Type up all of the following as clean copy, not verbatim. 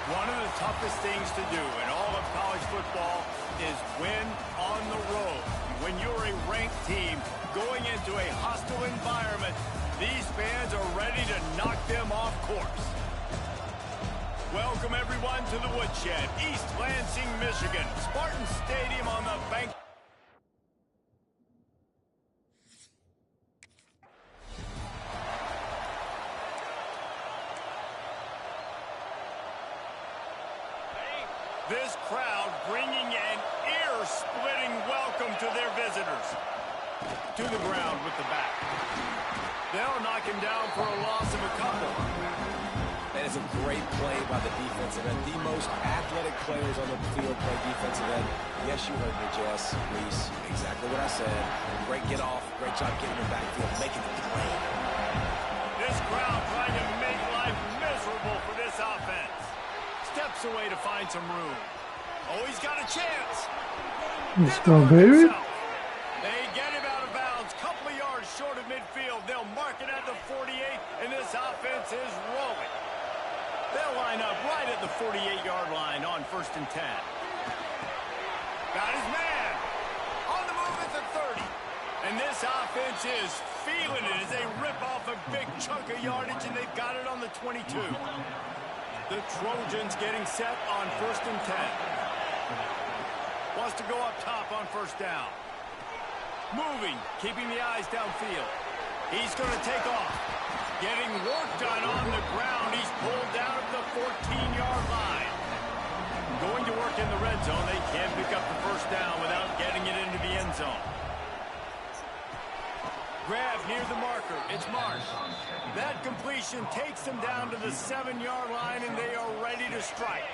One of the toughest things to do in all of college football is win on the road. When you're a ranked team going into a hostile environment, these fans are ready to knock them off course. Welcome, everyone, to the Woodshed, East Lansing, Michigan. Spartan Stadium on the bank. This crowd bringing an ear-splitting welcome to their visitors. To the ground with the bat. They'll knock him down for a loss of a couple. That is a great play by the defensive end. The most athletic players on the field play defensive end. Yes, you heard me, Jess, Reese. Exactly what I said. Great get off. Great job getting him backfield, making the play. This crowd trying to make life miserable for this offense. Steps away to find some room. Oh, he's got a chance. Let's go, baby. They get him out of bounds. Couple of yards short of midfield. They'll mark it at the 48, and this offense is rolling. They'll line up right at the 48-yard line on 1st and 10. Got his man. On the move at the 30. And this offense is feeling it as they rip off a big chunk of yardage, and they've got it on the 22. The Trojans getting set on 1st and 10. Wants to go up top on 1st down. Moving, keeping the eyes downfield. He's going to take off. Getting work done on the ground. He's pulled down at the 14-yard line. Going to work in the red zone. They can't pick up the 1st down without getting it into the end zone. Grab near the marker. It's Marsh. That completion takes them down to the 7-yard line, and they are ready to strike.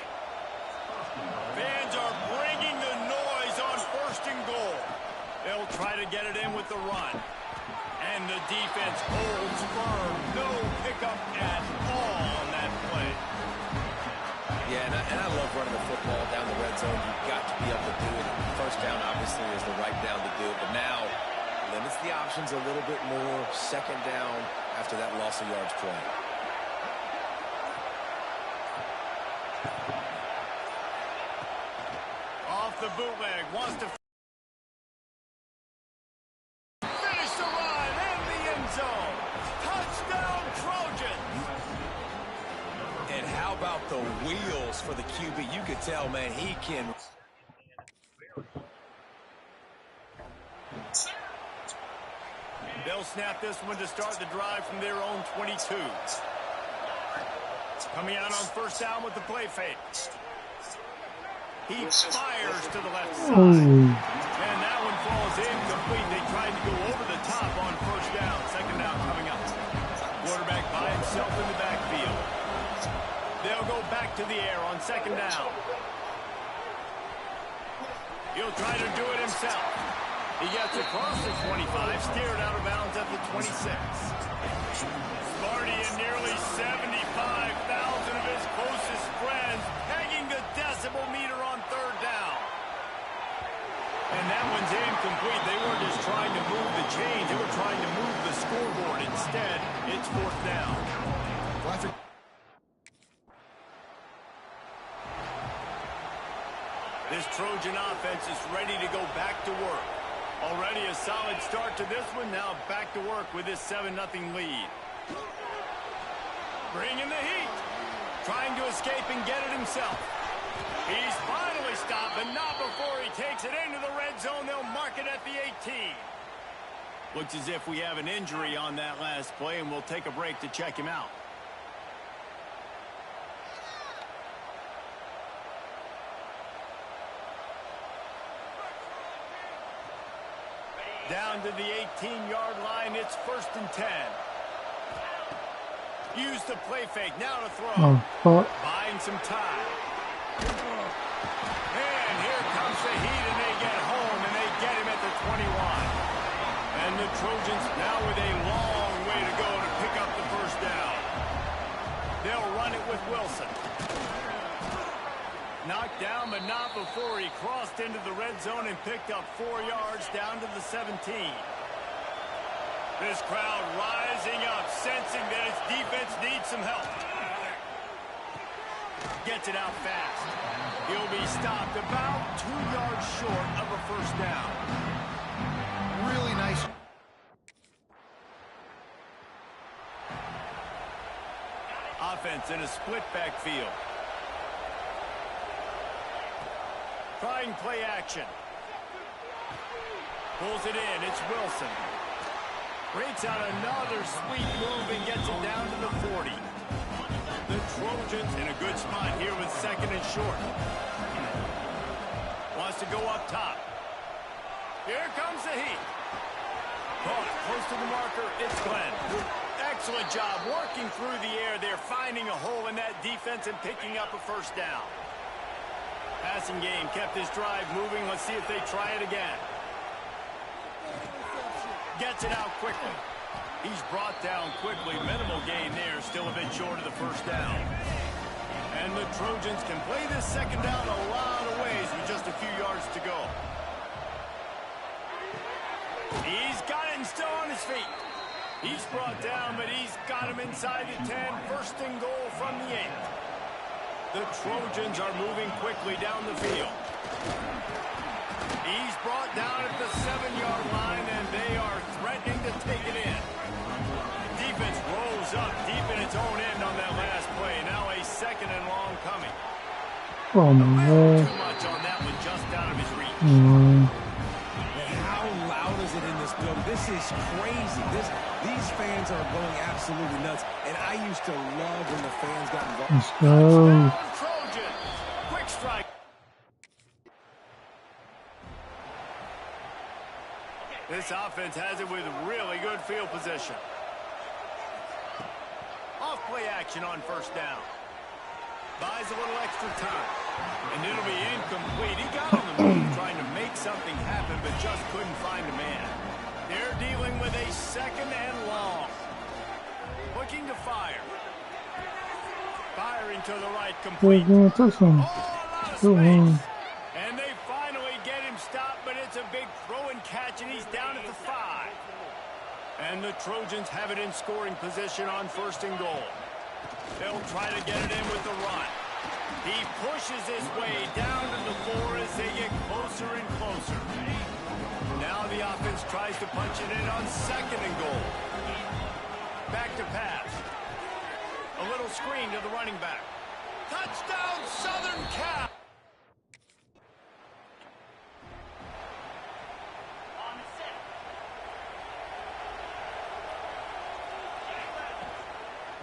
Fans are bringing the noise on 1st and goal. They'll try to get it in with the run. And the defense holds firm. No pickup at all on that play. Yeah, and I love running the football down the red zone. You've got to be able to do it. 1st down, obviously, is the right down to do it. But now, limits the options a little bit more. 2nd down after that loss of yards play. Off the bootleg, wants to finish the run in the end zone. Touchdown, Trojans. And how about the wheels for the QB? You could tell, man, he can. They'll snap this one to start the drive from their own 22. Coming out on 1st down with the play fake. He fires to the left side. And that one falls incomplete. They tried to go over the top on 1st down. 2nd down coming up. Quarterback by himself in the backfield. They'll go back to the air on 2nd down. He'll try to do it himself. He gets across the 25, steered out of bounds at the 26. Sparty and nearly 75,000 of his closest friends pegging the decibel meter on 3rd down. And that one's incomplete. They weren't just trying to move the chains. They were trying to move the scoreboard. Instead, it's 4th down. This Trojan offense is ready to go back to work. Already a solid start to this one. Now back to work with this 7-0 lead. Bringing the heat. Trying to escape and get it himself. He's finally stopped, but not before he takes it into the red zone. They'll mark it at the 18. Looks as if we have an injury on that last play, and we'll take a break to check him out. Down to the 18-yard line, it's 1st and 10. Use the play fake, now to throw. Buying some time. And here comes the heat, and they get home, and they get him at the 21. And the Trojans now with a long way to go to pick up the 1st down. They'll run it with Wilson. Knocked down, but not before he crossed into the red zone and picked up 4 yards down to the 17. This crowd rising up, sensing that its defense needs some help. Gets it out fast. He'll be stopped about 2 yards short of a 1st down. Really nice. Offense in a split backfield. Trying play action. Pulls it in. It's Wilson. Breaks out another sweet move and gets it down to the 40. The Trojans in a good spot here with 2nd and short. Wants to go up top. Here comes the heat. Caught close to the marker. It's Glenn. Excellent job working through the air. They're finding a hole in that defense and picking up a 1st down. Passing game kept his drive moving. Let's see if they try it again. Gets it out quickly. He's brought down quickly. Minimal gain there. Still a bit short of the 1st down. And the Trojans can play this 2nd down a lot of ways with just a few yards to go. He's got it and still on his feet. He's brought down, but he's got him inside the 10. 1st and goal from the 8. The Trojans are moving quickly down the field. He's brought down at the 7-yard line, and they are threatening to take it in. Defense rolls up deep in its own end on that last play. Now a 2nd and long coming. Oh, no. Too much on that one, just out of his reach. How loud is it in this building? This is crazy. These fans are going absolutely nuts. And I used to love when the fans got involved. Let's go. Trojans. Quick strike. This offense has it with really good field position. Off-play action on first down. Buys a little extra time. And it'll be incomplete. He got on the move trying to make something happen, but just couldn't find a man. They're dealing with a second and long. Looking to fire. Firing to the right, complete. Oh, a lot of space. And they finally get him stopped, but it's a big throw and catch, and he's down at the 5. And the Trojans have it in scoring position on first and goal. They'll try to get it in with the run. He pushes his way down to the 4 as they get closer and closer. Now the offense tries to punch it in on second and goal. Back to pass. A little screen to the running back. Touchdown, Southern Cal!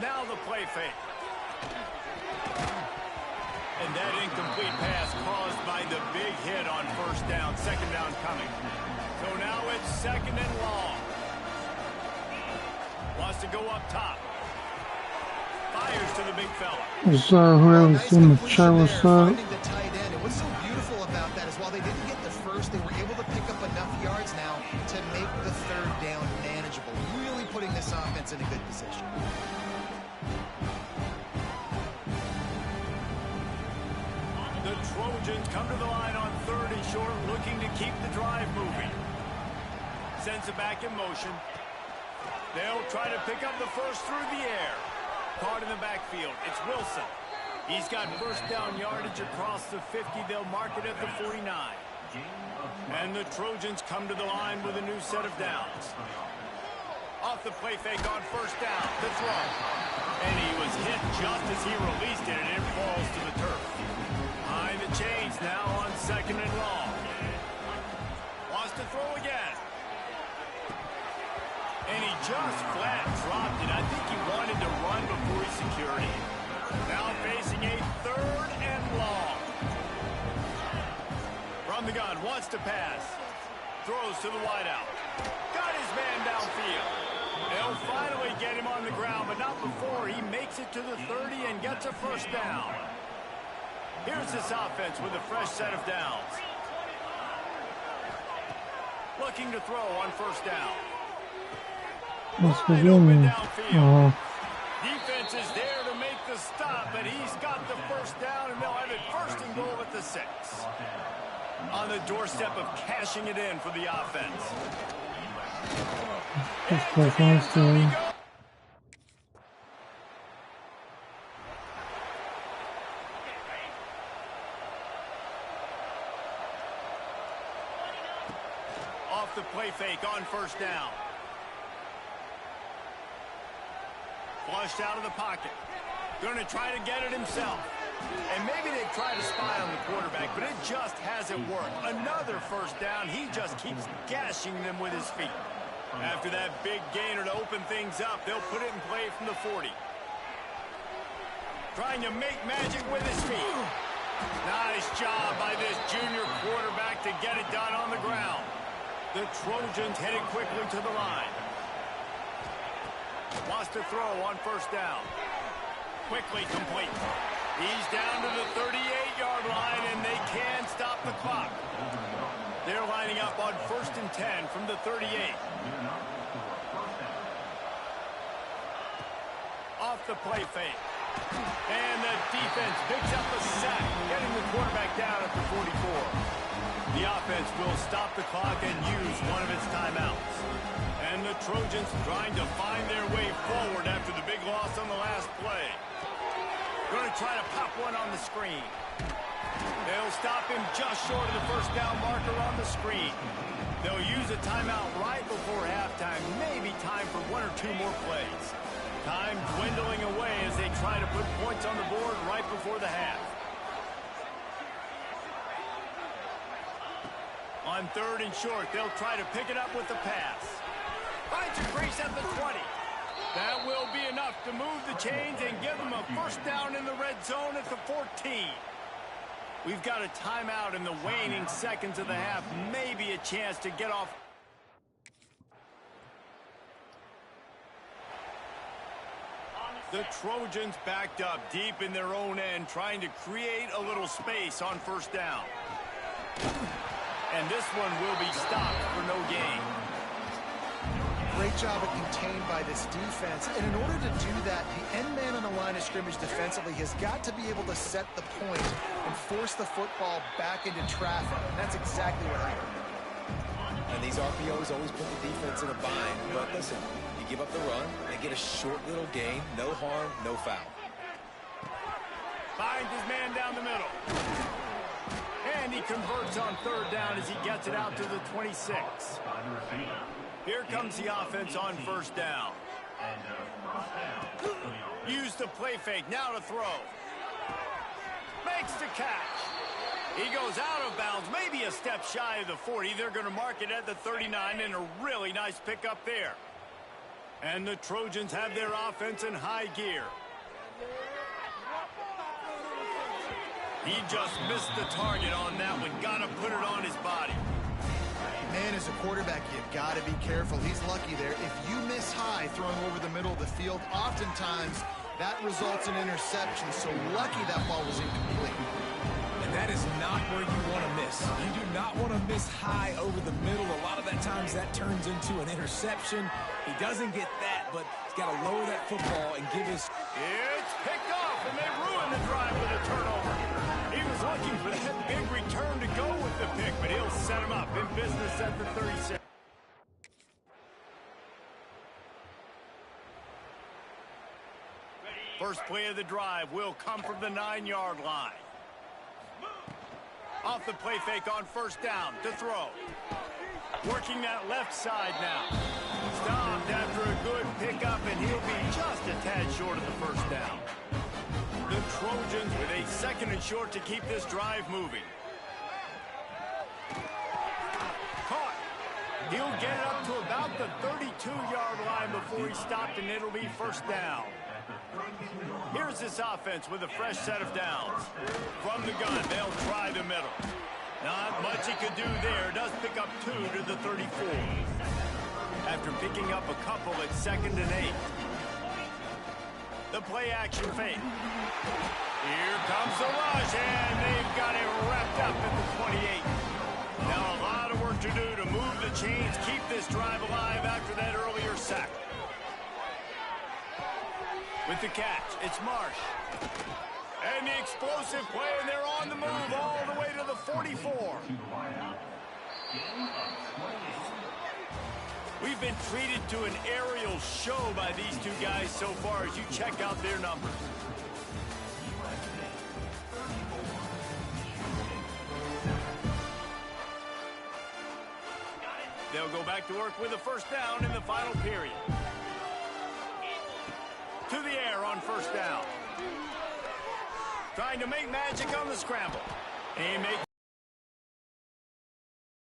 Now the play fake. And that incomplete pass caused by the big hit on first down. Second down coming. So now it's second and long. Wants to go up top. Fires to the big fella. Whoever's in the chat was finding the tight end. And what's so beautiful about that is while they didn't get the first, they were able to pick up enough yards now to make the third down manageable. Really putting this offense in a good position. The Trojans come to the line on third and short, looking to keep the drive moving. Sends it back in motion. They'll try to pick up the first through the air. Caught in the backfield. It's Wilson. He's got first down yardage across the 50. They'll mark it at the 49. And the Trojans come to the line with a new set of downs. Off the play fake on first down. The throw. And he was hit just as he released it, and it falls to the turf. Behind the chains now on second and long. Wants to throw again. And he just flat dropped it. I think he wanted to run before he secured it. Now facing a third and long. From the gun, wants to pass. Throws to the wideout. Got his man downfield. They'll finally get him on the ground, but not before he makes it to the 30 and gets a first down. Here's this offense with a fresh set of downs. Looking to throw on first down. Wide open downfield. Defense is there to make the stop, but he's got the first down, and they'll have it first and goal at the 6. On the doorstep of cashing it in for the offense. Off the play fake on first down. Flushed out of the pocket. Going to try to get it himself. And maybe they try to spy on the quarterback, but it just hasn't worked. Another first down. He just keeps gashing them with his feet. After that big gainer to open things up, they'll put it in play from the 40. Trying to make magic with his feet. Nice job by this junior quarterback to get it done on the ground. The Trojans headed quickly to the line. Wants to throw on first down. Quickly complete. He's down to the 38-yard line, and they can stop the clock. They're lining up on first and 10 from the 38. Off the play fake. And the defense picks up a sack, getting the quarterback down at the 44. The offense will stop the clock and use one of its timeouts. And the Trojans trying to find their way forward after the big loss on the last play. Going to try to pop one on the screen. They'll stop him just short of the first down marker on the screen. They'll use a timeout right before halftime. Maybe time for one or two more plays. Time dwindling away as they try to put points on the board right before the half. On third and short, they'll try to pick it up with the pass. Finds a crease at the 20. That will be enough to move the chains and give them a first down in the red zone at the 14. We've got a timeout in the waning seconds of the half. Maybe a chance to get off. The Trojans backed up deep in their own end, trying to create a little space on first down. And this one will be stopped for no gain. Great job of contained by this defense. And in order to do that, the end man on the line of scrimmage defensively has got to be able to set the point and force the football back into traffic. And that's exactly what happened. And these RPOs always put the defense in a bind. But listen, you give up the run, they get a short little gain, no harm, no foul. Finds his man down the middle. And he converts on third down as he gets it out to the 26. Here comes the offense on first down. Use the play fake, now to throw. Makes the catch. He goes out of bounds, maybe a step shy of the 40. They're going to mark it at the 39, and a really nice pickup there. And the Trojans have their offense in high gear. He just missed the target on that one. Got to put it on his body. Man, as a quarterback, you've got to be careful. He's lucky there. If you miss high throwing over the middle of the field, oftentimes that results in interception. So lucky that ball was incomplete. And that is not where you want to miss. You do not want to miss high over the middle. A lot of that times that turns into an interception. He doesn't get that, but he's got to lower that football and give his... It's picked off, and they ruin the drive with a turnover. He was looking for that big return to go with the pick, but he'll set him up in business at the 36. First play of the drive will come from the 9-yard line. Off the play fake on first down to throw. Working that left side now. Stopped after a good pickup, and he'll be just a tad short of the first down. The Trojans with a second and short to keep this drive moving. Caught. He'll get it up to about the 32-yard line before he stopped, and it'll be first down. Here's this offense with a fresh set of downs. From the gun, they'll try the middle. Not much he could do there. Does pick up 2 to the 34. After picking up a couple at 2nd and 8. The play action fake. Here comes the rush, and they've got it wrapped up at the 28. Now a lot of work to do to move the chains, keep this drive alive after that earlier sack. With the catch, it's Marsh. And the explosive play, and they're on the move all the way to the 44. We've been treated to an aerial show by these two guys so far as you check out their numbers. They'll go back to work with a first down in the final period. To the air on first down. Trying to make magic on the scramble. He makes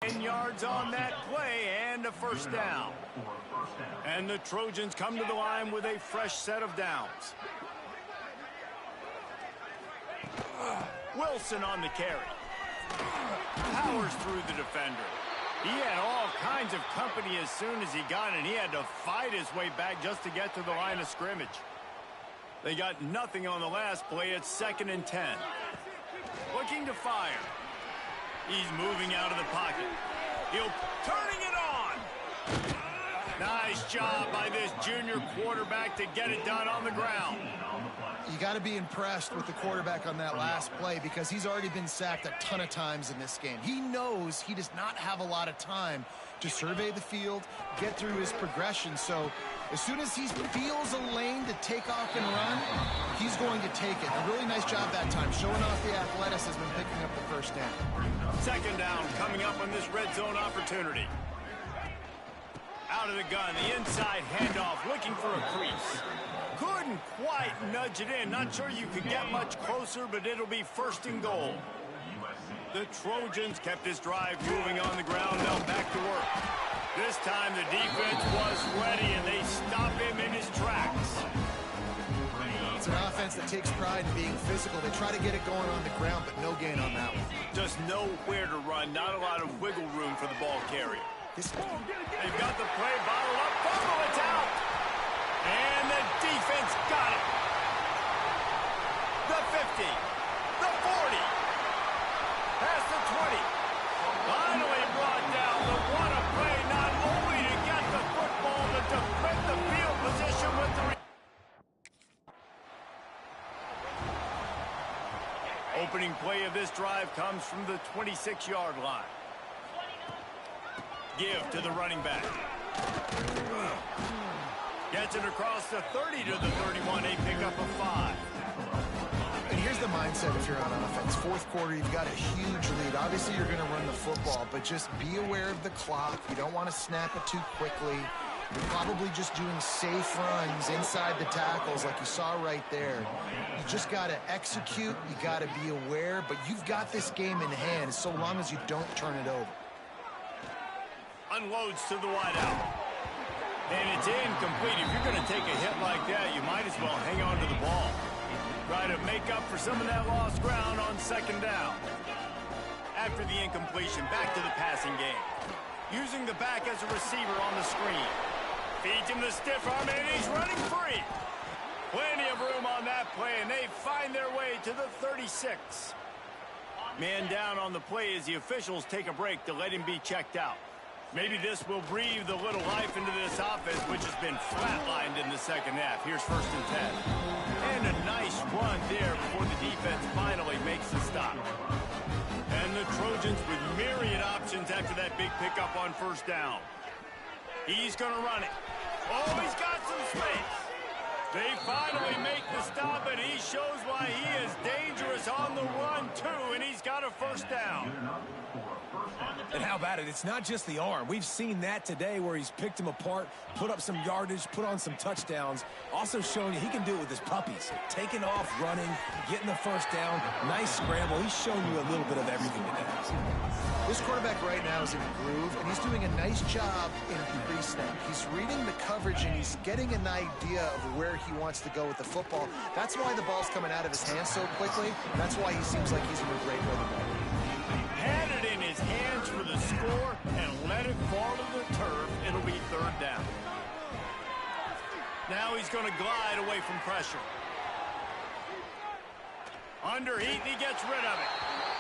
10 yards on that play and a first down. And the Trojans come to the line with a fresh set of downs. Wilson on the carry. Powers through the defender. He had all kinds of company as soon as he got it, and he had to fight his way back just to get to the line of scrimmage. They got nothing on the last play. It's 2nd and 10. Looking to fire. He's moving out of the pocket. He'll turning it on. Nice job by this junior quarterback to get it done on the ground. You got to be impressed with the quarterback on that last play because he's already been sacked a ton of times in this game. He knows he does not have a lot of time to survey the field, get through his progression. So as soon as he feels a lane to take off and run, he's going to take it. A really nice job that time, showing off the athleticism and picking up the first down. Second down coming up on this red zone opportunity. Out of the gun, the inside handoff, looking for a crease. Couldn't quite nudge it in. Not sure you could get much closer, but it'll be 1st and goal. The Trojans kept this drive moving on the ground. Now back to work. This time the defense was ready, and they stop him in his tracks. It's an offense that takes pride in being physical. They try to get it going on the ground, but no gain on that one. Just nowhere to run. Not a lot of wiggle room for the ball carrier. They've got the play bottled up. Fumble, it's out. And the defense got it. opening play of this drive comes from the 26-yard line. Give to the running back. Gets it across the 30 to the 31. A pickup of 5. And here's the mindset if you're on offense. Fourth quarter, you've got a huge lead. Obviously, you're going to run the football, but just be aware of the clock. You don't want to snap it too quickly. You're probably just doing safe runs inside the tackles like you saw right there. You just got to execute. You got to be aware, but you've got this game in hand so long as you don't turn it over. Unloads to the wideout. And it's incomplete. If you're going to take a hit like that, you might as well hang on to the ball. Try to make up for some of that lost ground on second down. After the incompletion, back to the passing game. Using the back as a receiver on the screen. Feeds him the stiff arm, and he's running free. Plenty of room on that play, and they find their way to the 36. Man down on the play as the officials take a break to let him be checked out. Maybe this will breathe a little life into this offense, which has been flatlined in the second half. Here's 1st and 10. And a nice run there before the defense finally makes the stop. And the Trojans with myriad options after that big pickup on 1st down. He's going to run it. Oh, he's got some space. They finally make the stop, and he shows why he is dangerous on the run, too, and he's got a 1st down. And how about it? It's not just the arm. We've seen that today where he's picked him apart, put up some yardage, put on some touchdowns. Also showing you he can do it with his puppies. Taking off, running, getting the 1st down. Nice scramble. He's shown you a little bit of everything today. This quarterback right now is in a groove, and he's doing a nice job in pre-snap. He's reading the coverage, and he's getting an idea of where he wants to go with the football. That's why the ball's coming out of his hands so quickly. That's why he seems like he's in a great rhythm. Had it in his hands for the score and let it fall to the turf. It'll be 3rd down. Now he's going to glide away from pressure. Under heat, and he gets rid of it.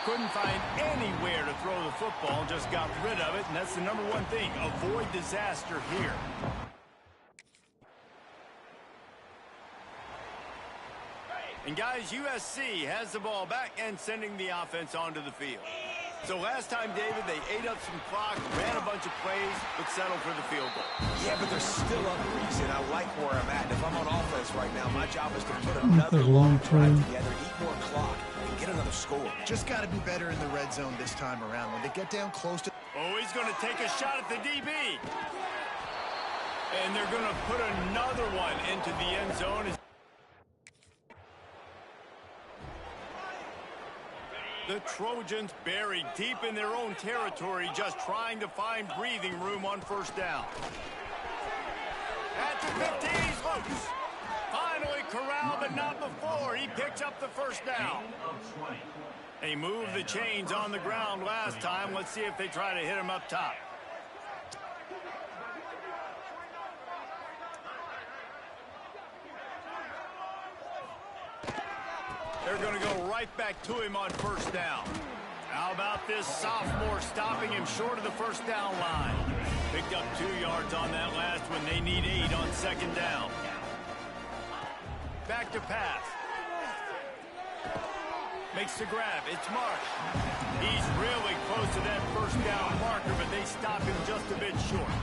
Couldn't find anywhere to throw the football, just got rid of it, and that's the number one thing. Avoid disaster here. And guys, USC has the ball back and sending the offense onto the field. So last time, David, they ate up some clock, ran a bunch of plays, but settled for the field goal. Yeah, but they're still up, Reese, and I like where I'm at. And if I'm on offense right now, my job is to put another long drive together, eat more clock, and get another score. Just got to be better in the red zone this time around. When they get down close to... Oh, he's going to take a shot at the DB. And they're going to put another one into the end zone. The Trojans buried deep in their own territory, just trying to find breathing room on 1st down. At the 15, he's loose. Finally corralled, but not before. He picks up the 1st down. They moved the chains on the ground last time. Let's see if they try to hit him up top. They're going to go right back to him on 1st down. How about this sophomore stopping him short of the 1st down line? Picked up 2 yards on that last one. They need 8 on 2nd down. Back to pass. Makes the grab. It's Marsh. He's really close to that 1st down marker, but they stop him just a bit short.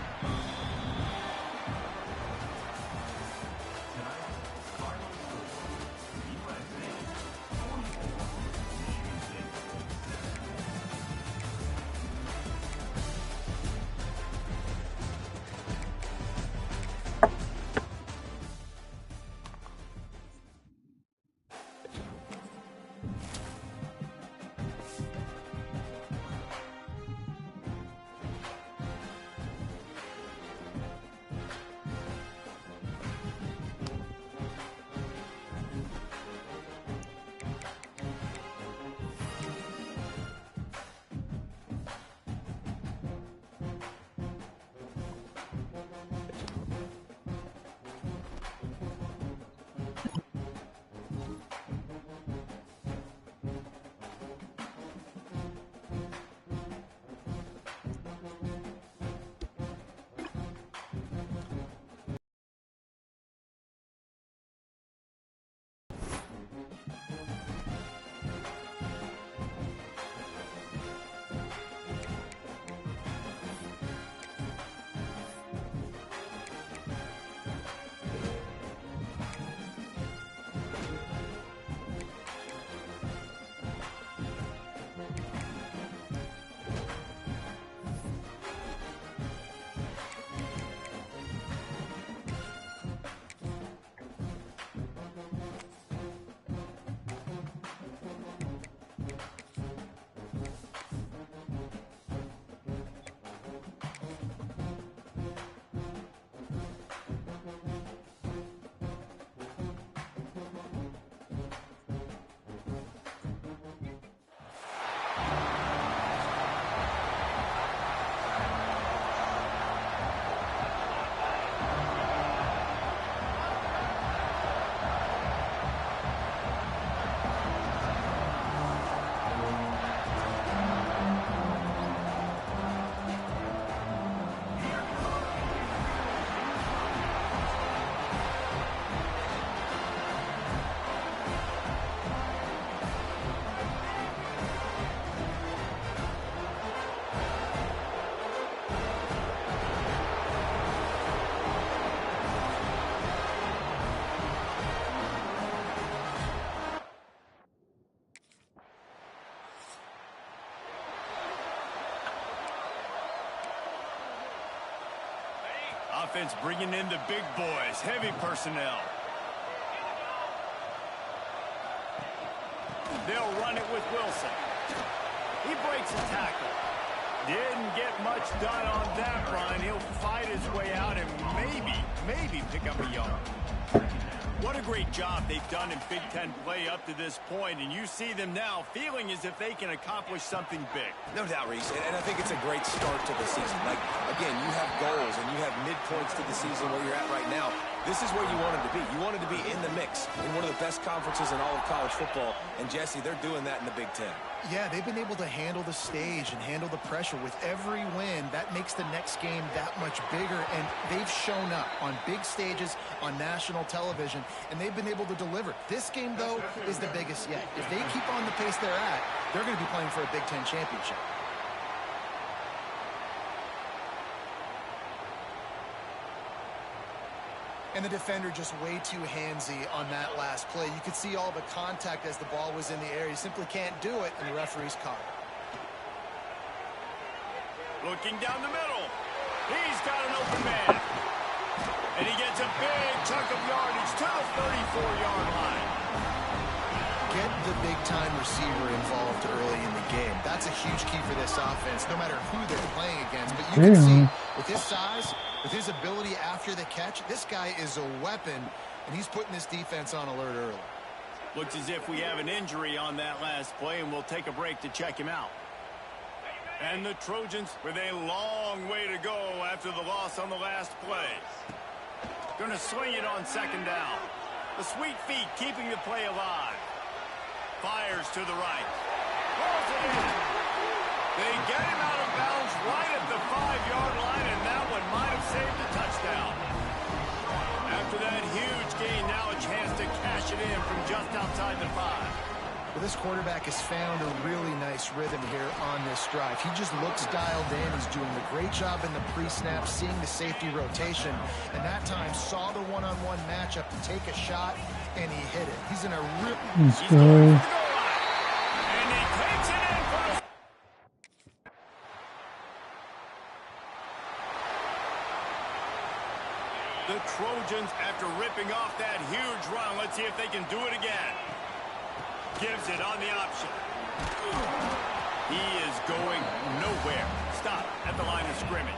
Offense bringing in the big boys, heavy personnel. They'll run it with Wilson. He breaks a tackle. Didn't get much done on that run. He'll fight his way out and maybe pick up a yard. What a great job they've done in Big Ten play up to this point, and you see them now feeling as if they can accomplish something big. No doubt, Reese, and I think it's a great start to the season. Like, again, you have goals and you have midpoints to the season where you're at right now. This is where you wanted to be. You wanted to be in the mix in one of the best conferences in all of college football, and Jesse, they're doing that in the Big Ten. Yeah, they've been able to handle the stage and handle the pressure. With every win, that makes the next game that much bigger, and they've shown up on big stages on national television, and they've been able to deliver. This game, though, is the biggest yet. If they keep on the pace they're at, they're going to be playing for a Big Ten championship. And the defender just way too handsy on that last play. You could see all the contact as the ball was in the air. He simply can't do it, and the referee's caught it. Looking down the middle. He's got an open man. And he gets a big chunk of yardage to the 34-yard line. Get the big-time receiver involved early in the game. That's a huge key for this offense, no matter who they're playing against. But you can see, with his size, with his ability after the catch, this guy is a weapon, and he's putting this defense on alert early. Looks as if we have an injury on that last play, and we'll take a break to check him out. And the Trojans with a long way to go after the loss on the last play. Going to swing it on second down. The sweet feet keeping the play alive. Fires to the right. Rolls it in. They get him out of bounds right at the 5-yard line, and that one might have saved a touchdown. After that huge gain, now a chance to cash it in from just outside the 5. Well, this quarterback has found a really nice rhythm here on this drive. He just looks dialed in. He's doing a great job in the pre-snap, seeing the safety rotation, and that time saw the one-on-one matchup to take a shot, and he hit it. He's in a real... Let's go. And he takes it in for the... The Trojans, after ripping off that huge run, let's see if they can do it again. Gives it on the option. He is going nowhere. Stop at the line of scrimmage.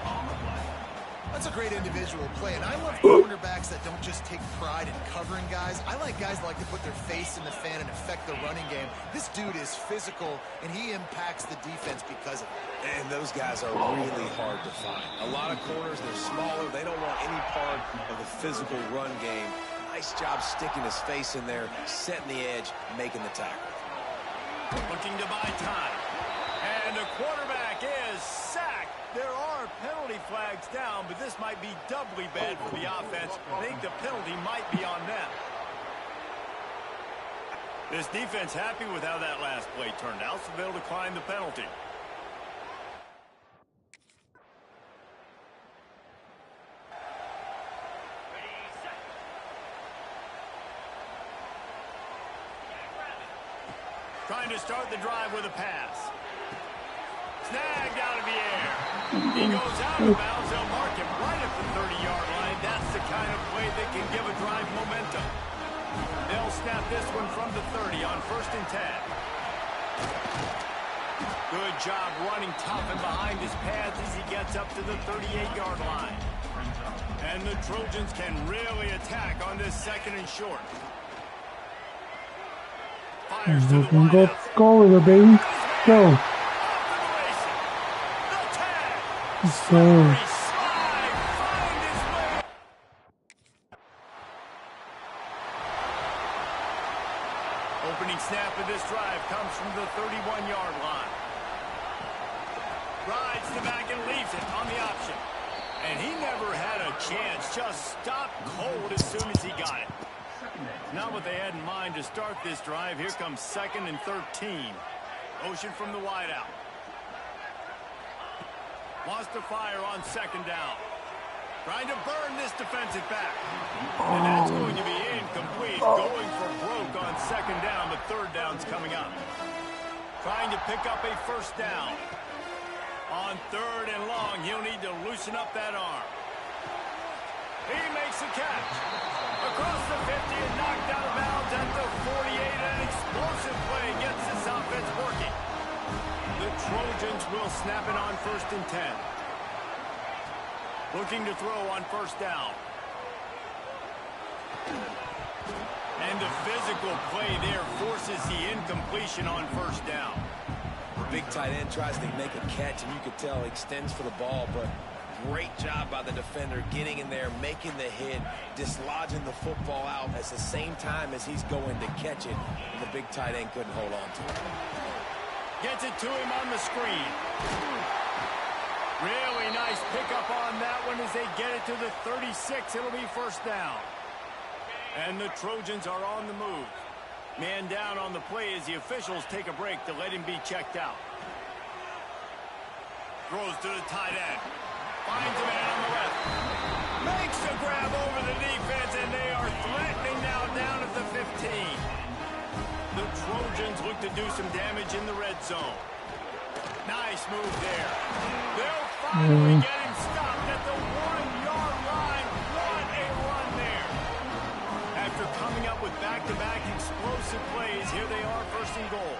That's a great individual play, and I love cornerbacks that don't just take pride in covering guys. I like guys that like to put their face in the fan and affect the running game. This dude is physical, and he impacts the defense because of it. And those guys are really hard to find. A lot of corners, they're smaller. They don't want any part of the physical run game. Nice job sticking his face in there, setting the edge, making the tackle. Looking to buy time. And the quarterback is sacked. There are penalty flags down, but this might be doubly bad for the offense. I think the penalty might be on them. This defense happy with how that last play turned out, so they'll decline the penalty. Trying to start the drive with a pass. Snagged out of the air. He goes out of bounds. They'll mark him right at the 30-yard line. That's the kind of play that can give a drive momentum. They'll snap this one from the 30 on 1st and 10. Good job running tough and behind his pads as he gets up to the 38-yard line. And the Trojans can really attack on this 2nd and short. Fires to the wideout. Go with it, baby. Go. So. Opening snap of this drive comes from the 31-yard line. Rides the back and leaves it on the option. And he never had a chance. Just stopped cold as soon as he got it. Not what they had in mind to start this drive. Here comes 2nd and 13. Motion from the wideout. Wants to fire on 2nd down. Trying to burn this defensive back. And that's going to be incomplete. Going for broke on 2nd down, but 3rd down's coming up. Trying to pick up a 1st down. On 3rd and long, he'll need to loosen up that arm. makes the catch. Across the 50 and knocked out of bounds at the 48. An explosive play gets this offense working. The Trojans will snap it on 1st and 10. Looking to throw on 1st down. And the physical play there forces the incompletion on 1st down. The big tight end tries to make a catch, and you could tell he extends for the ball, but great job by the defender getting in there, making the hit, dislodging the football out at the same time as he's going to catch it, and the big tight end couldn't hold on to it. Gets it to him on the screen. Really nice pickup on that one as they get it to the 36. It'll be 1st down. And the Trojans are on the move. Man down on the play as the officials take a break to let him be checked out. Throws to the tight end. Finds a man on the left. Makes the grab over the defense, and they are threatening now down at the 15. The Trojans look to do some damage in the red zone. Nice move there. They'll finally get him stopped at the 1-yard line. What a run there. After coming up with back-to-back explosive plays, here they are 1st and goal.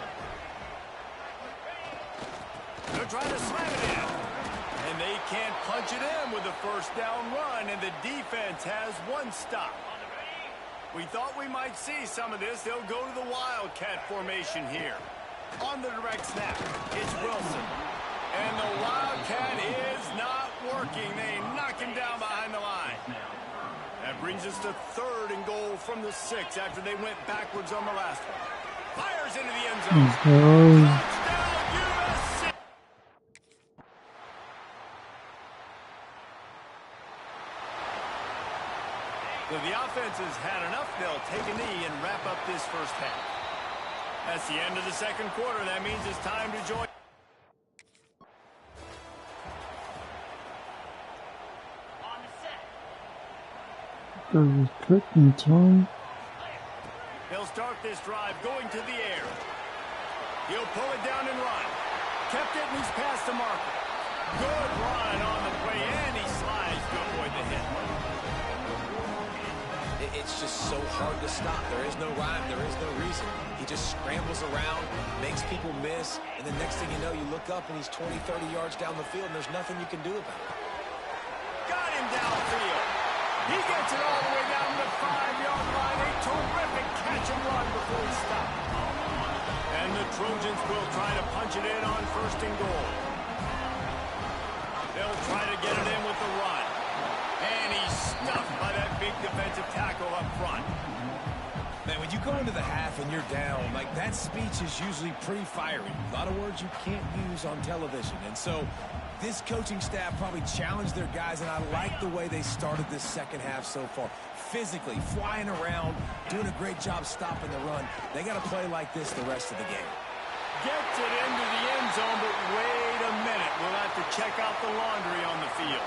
They're trying to slam it in. And they can't punch it in with a 1st down run, and the defense has 1 stop. We thought we might see some of this. They'll go to the Wildcat formation here. On the direct snap, it's Wilson. And the Wildcat is not working. They knock him down behind the line. That brings us to 3rd and goal from the 6 after they went backwards on the last one. Fires into the end zone. Touchdown, USC! So the offense has had enough. They'll take a knee and wrap up this 1st half. That's the end of the 2nd quarter. That means it's time to join. Cooking time. They'll start this drive going to the air. He'll pull it down and run. Kept it and he's past the marker. Good run on the play, and he slides to avoid the hit. It's just so hard to stop. There is no rhyme. There is no reason. He just scrambles around, makes people miss, and the next thing you know, you look up and he's 20, 30 yards down the field, and there's nothing you can do about it. Got him downfield. He gets it all the way down to the 5-yard line. A terrific catch and run before he stopped. And the Trojans will try to punch it in on 1st and goal. They'll try to get it in with the run. And he's stuffed by that big defensive tackle up front. Man, when you go into the half and you're down, like, that speech is usually pretty fiery. A lot of words you can't use on television. And so this coaching staff probably challenged their guys, and I like the way they started this 2nd half so far. Physically, flying around, doing a great job stopping the run. They got to play like this the rest of the game. Gets it into the end zone, but wait a minute. We'll have to check out the laundry on the field.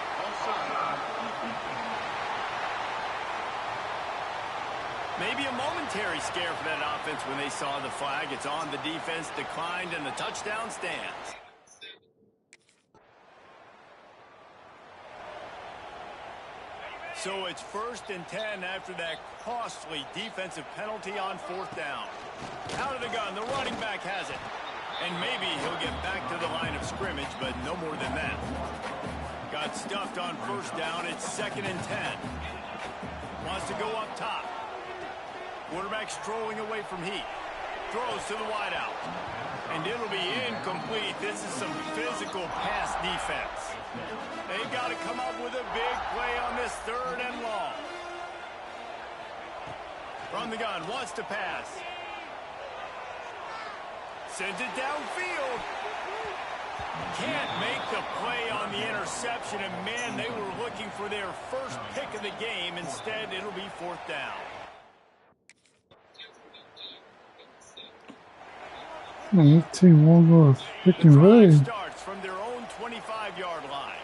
Maybe a momentary scare for that offense when they saw the flag. It's on. The defense declined, and the touchdown stands. So it's 1st and 10 after that costly defensive penalty on 4th down. Out of the gun, the running back has it. And maybe he'll get back to the line of scrimmage, but no more than that. Got stuffed on 1st down. It's 2nd and 10. Wants to go up top. Quarterback strolling away from heat. Throws to the wideout. And it'll be incomplete. This is some physical pass defense. They've got to come up with a big play on this 3rd and long. From the gun, wants to pass. Sends it downfield. Can't make the play on the interception. And, man, they were looking for their 1st pick of the game. Instead, it'll be 4th down. That team won't go freaking way. Starts from their own 25-yard line.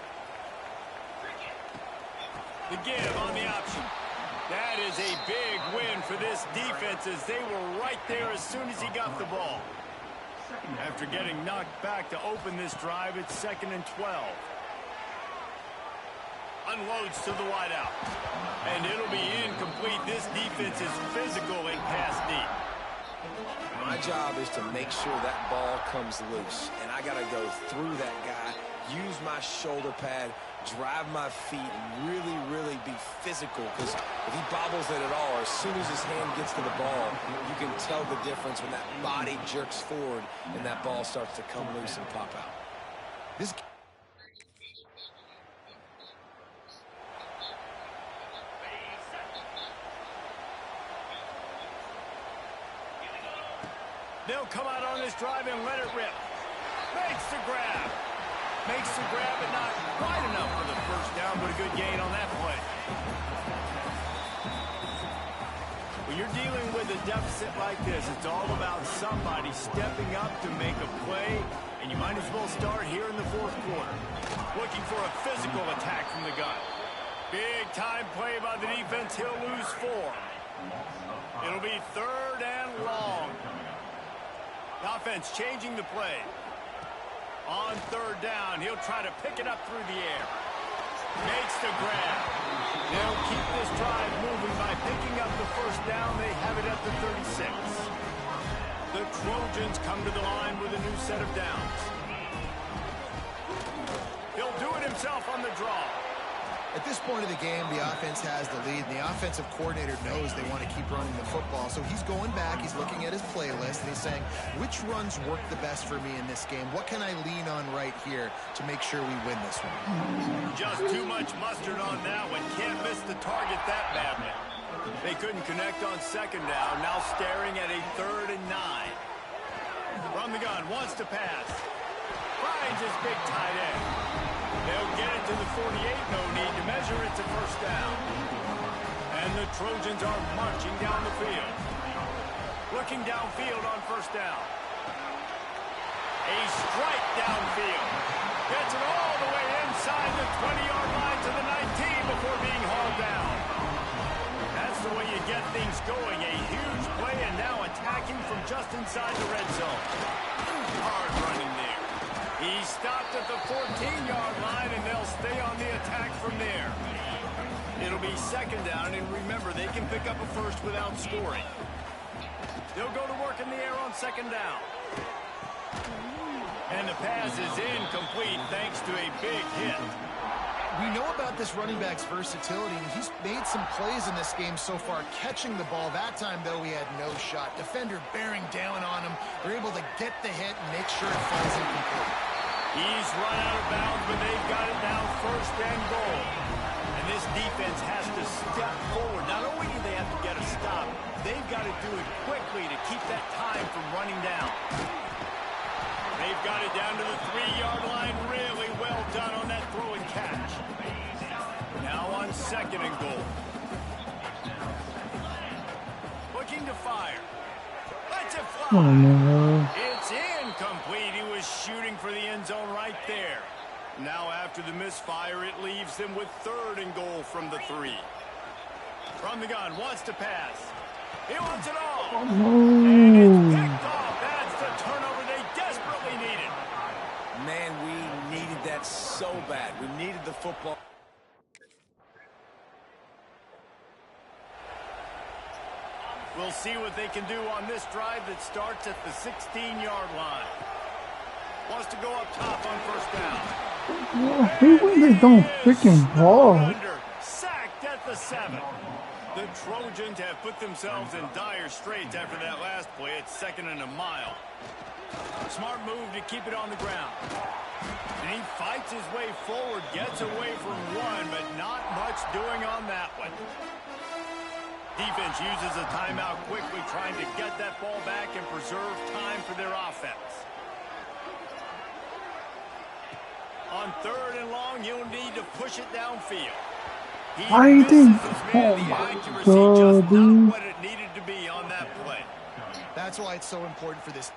The give on the option. That is a big win for this defense as they were right there as soon as he got the ball. After getting knocked back to open this drive, it's 2nd and 12. unloads to the wideout. And it'll be incomplete. This defense is physical and pass deep. My job is to make sure that ball comes loose. And I got to go through that guy, use my shoulder pad, drive my feet, and really, really be physical. Because if he bobbles it at all, or as soon as his hand gets to the ball, you can tell the difference when that body jerks forward and that ball starts to come loose and pop out. They'll come out on this drive and let it rip. Makes the grab. Makes the grab, but not quite enough for the first down, but a good gain on that play. When you're dealing with a deficit like this, it's all about somebody stepping up to make a play, and you might as well start here in the fourth quarter. Looking for a physical attack from the gun. Big time play by the defense. He'll lose 4. It'll be 3rd and long. Offense changing the play. On 3rd down, he'll try to pick it up through the air. Makes the grab. They'll keep this drive moving by picking up the first down. They have it at the 36. The Trojans come to the line with a new set of downs. He'll do it himself on the draw. At this point of the game, the offense has the lead, and the offensive coordinator knows they want to keep running the football. So he's going back, he's looking at his playlist, and he's saying, which runs work the best for me in this game? What can I lean on right here to make sure we win this one? Just too much mustard on that one. Can't miss the target that badly. They couldn't connect on 2nd down, now staring at a 3rd and 9. From the gun, wants to pass. Finds his big tight end. They'll get it to the 48, no need to measure it to first down. And the Trojans are marching down the field. Looking downfield on first down. A strike downfield. Gets it all the way inside the 20-yard line to the 19 before being hauled down. That's the way you get things going. A huge play and now attacking from just inside the red zone. Hard running there. He stopped at the 14-yard line, and they'll stay on the attack from there. It'll be 2nd down, and remember, they can pick up a first without scoring. They'll go to work in the air on 2nd down. And the pass is incomplete thanks to a big hit. We know about this running back's versatility, and he's made some plays in this game so far, catching the ball. That time, though, he had no shot. Defender bearing down on him. They're able to get the hit and make sure it falls incomplete. He's run out of bounds, but they've got it now 1st and goal. And this defense has to step forward. Not only do they have to get a stop, they've got to do it quickly to keep that time from running down. They've got it down to the 3-yard line. Really well done on that throw and catch. Now on 2nd and goal. Looking to fire. Lets it fly. Oh, no. It's incomplete. He was shooting for the end zone right there. Now after the misfire, it leaves them with 3rd and goal from the 3. From the gun, wants to pass. He wants it all. Oh, no. And it's picked off. That's the turnover they desperately needed. Man, we needed that so bad. We needed the football. We'll see what they can do on this drive that starts at the 16-yard line. Wants to go up top on 1st down. I hate when they don't freaking ball. Sacked at the 7. The Trojans have put themselves in dire straits after that last play. It's 2nd and a mile. Smart move to keep it on the ground. And he fights his way forward, gets away from one, but not much doing on that one. Defense uses a timeout quickly, trying to get that ball back and preserve time for their offense. On 3rd and long, you'll need to push it downfield. I think, oh The my accuracy God, just not dude. what it needed to be on that play. That's why it's so important for this.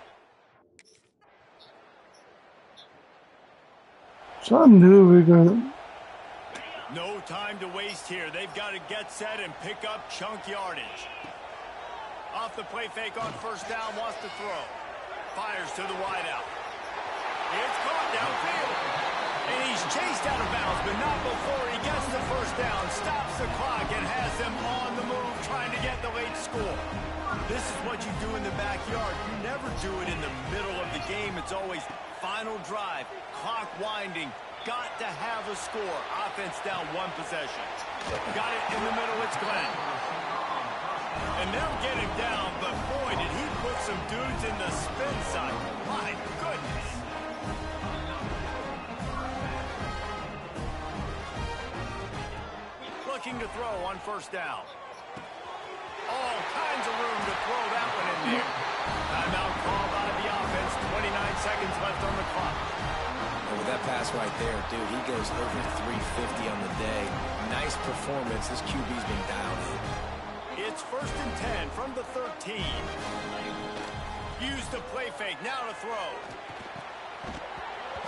Some dude, we got. No time to waste here. They've got to get set and pick up chunk yardage. Off the play fake on 1st down, wants to throw. Fires to the wideout. It's caught downfield. And he's chased out of bounds, but not before he gets the first down, stops the clock, and has them on the move trying to get the late score. This is what you do in the backyard. You never do it in the middle of the game. It's always final drive, clock winding, got to have a score. Offense down one possession. Got it in the middle, it's Glenn. And they'll get him down, but boy, did he put some dudes in the spin cycle. My goodness. Looking to throw on first down. All kinds of room to throw that one in there. Timeout called by the offense. 29 seconds left on the clock. And with that pass right there, dude, he goes over 350 on the day. Nice performance. This QB's been down. It's 1st and 10 from the 13. Used the play fake. Now to throw.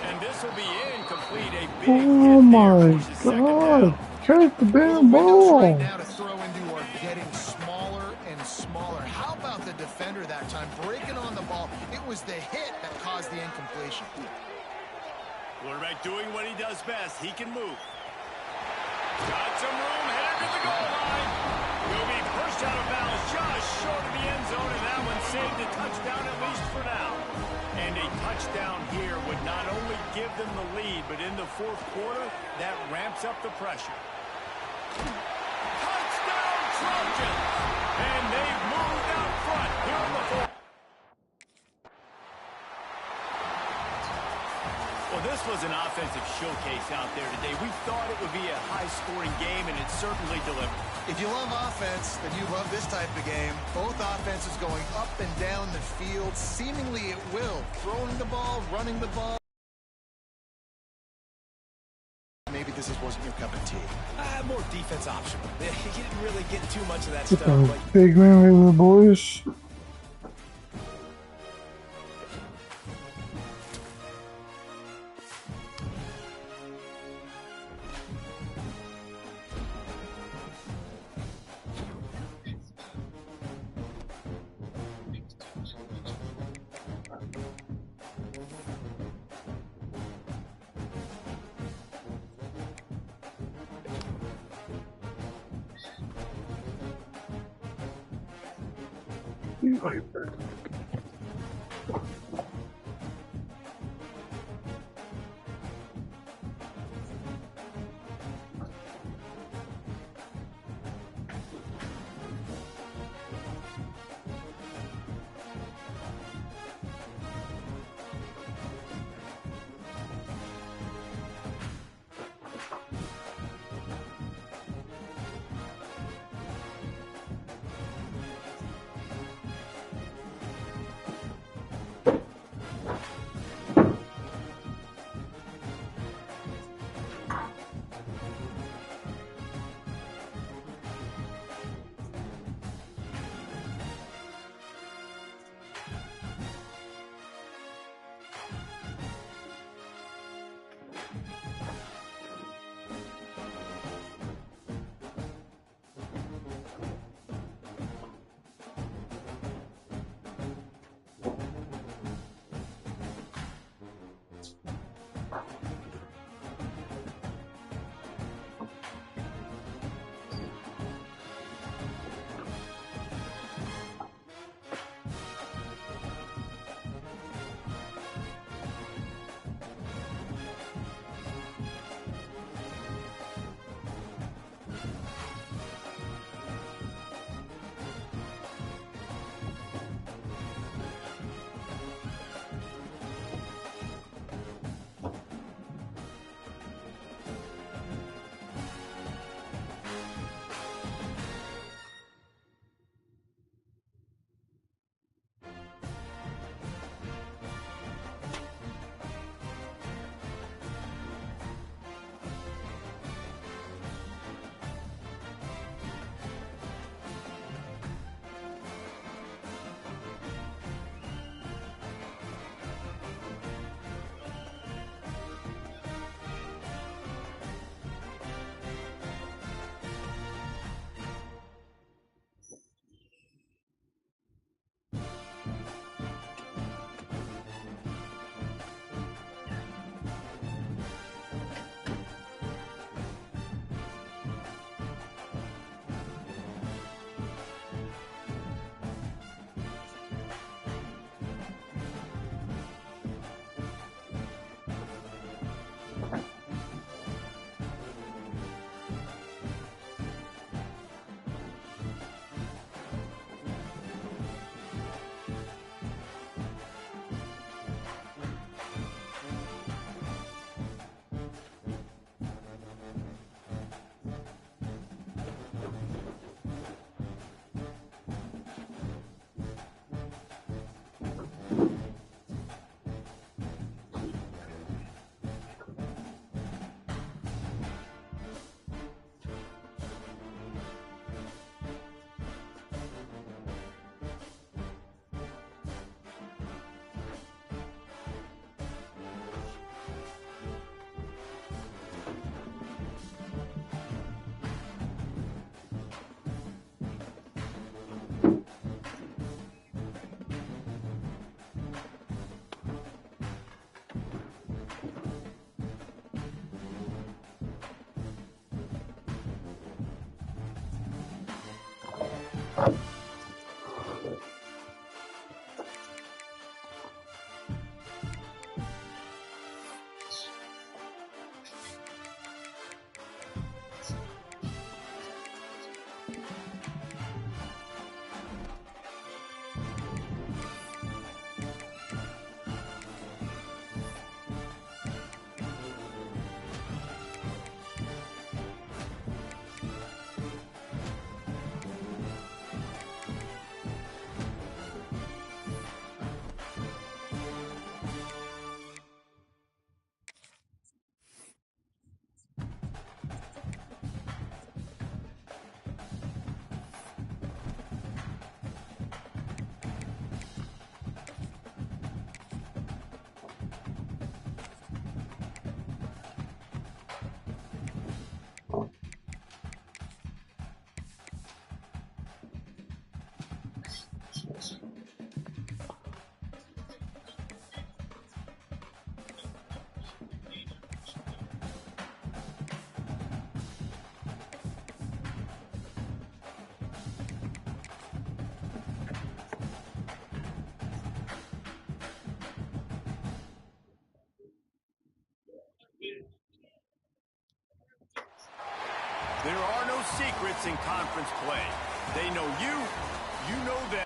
And this will be incomplete. A big Oh my God! Catch the damn ball! Right now to throw into are getting smaller and smaller. How about the defender that time breaking on the ball? It was the hit that caused the incompletion. Quarterback doing what he does best. He can move. Got some room, headed to the goal line. Will be pushed out of bounds just short of the end zone, and that one saved a touchdown at least for now. And a touchdown here would not only give them the lead, but in the fourth quarter, that ramps up the pressure. Touchdown Trojans! And they've moved out front here in the fourth. Well, this was an offensive showcase out there today. We thought it would be a high-scoring game, and it certainly delivered. If you love offense, then you love this type of game. Both offenses going up and down the field, seemingly at will. Throwing the ball, running the ball. Maybe this wasn't your cup of tea. More defense optional. You didn't really get too much of that Get stuff. those big man, boys. There are no secrets in conference play. They know you, you know them.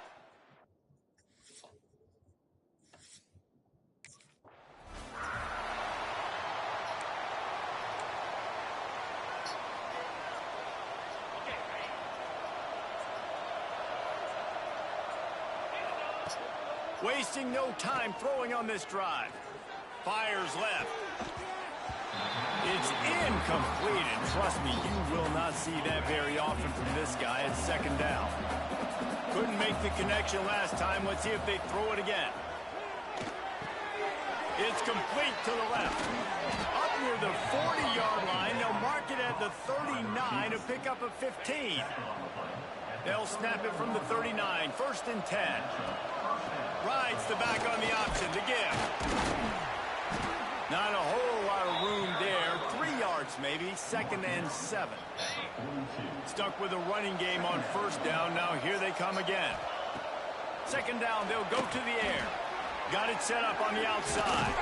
Wasting no time throwing on this drive. Fires left. It's incomplete, and trust me, you will not see that very often from this guy at second down. Couldn't make the connection last time. Let's see if they throw it again. It's complete to the left. Up near the 40-yard line, they'll mark it at the 39 to pick up a 15. They'll snap it from the 39, 1st and 10. Rides the back on the option to give. Not a whole lot of room there. 3 yards maybe, 2nd and 7. Stuck with a running game on 1st down. Now here they come again. 2nd down, they'll go to the air. Got it set up on the outside.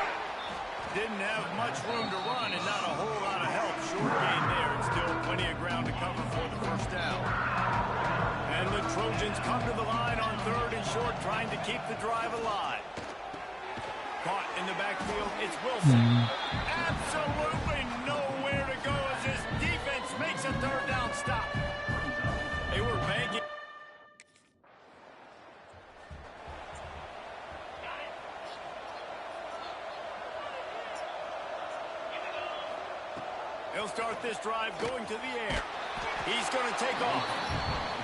Didn't have much room to run and not a whole lot of help. Short gain there and still plenty of ground to cover for the 1st down. And the Trojans come to the line on 3rd and short, trying to keep the drive alive. Caught in the backfield, it's Wilson. Absolutely nowhere to go as his defense makes a 3rd down stop. They were banking. They'll start this drive going to the air. He's going to take off.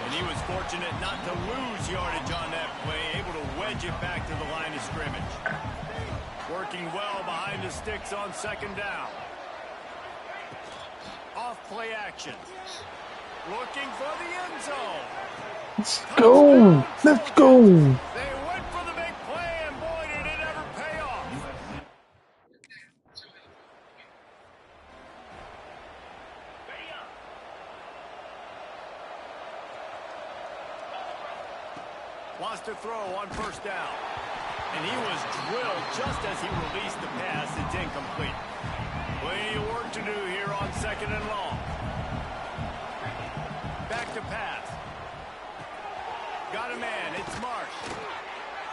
And he was fortunate not to lose yardage on that play, able to wedge it back to the line of scrimmage. Working well behind the sticks on 2nd down. Off play action. Looking for the end zone. Let's go. Let's go. They went for the big play, and boy, did it ever pay off. Wants to throw on 1st down. And he was drilled just as he released the pass. It's incomplete. Plenty of work to do here on 2nd and long. Back to pass. Got a man. It's Marsh.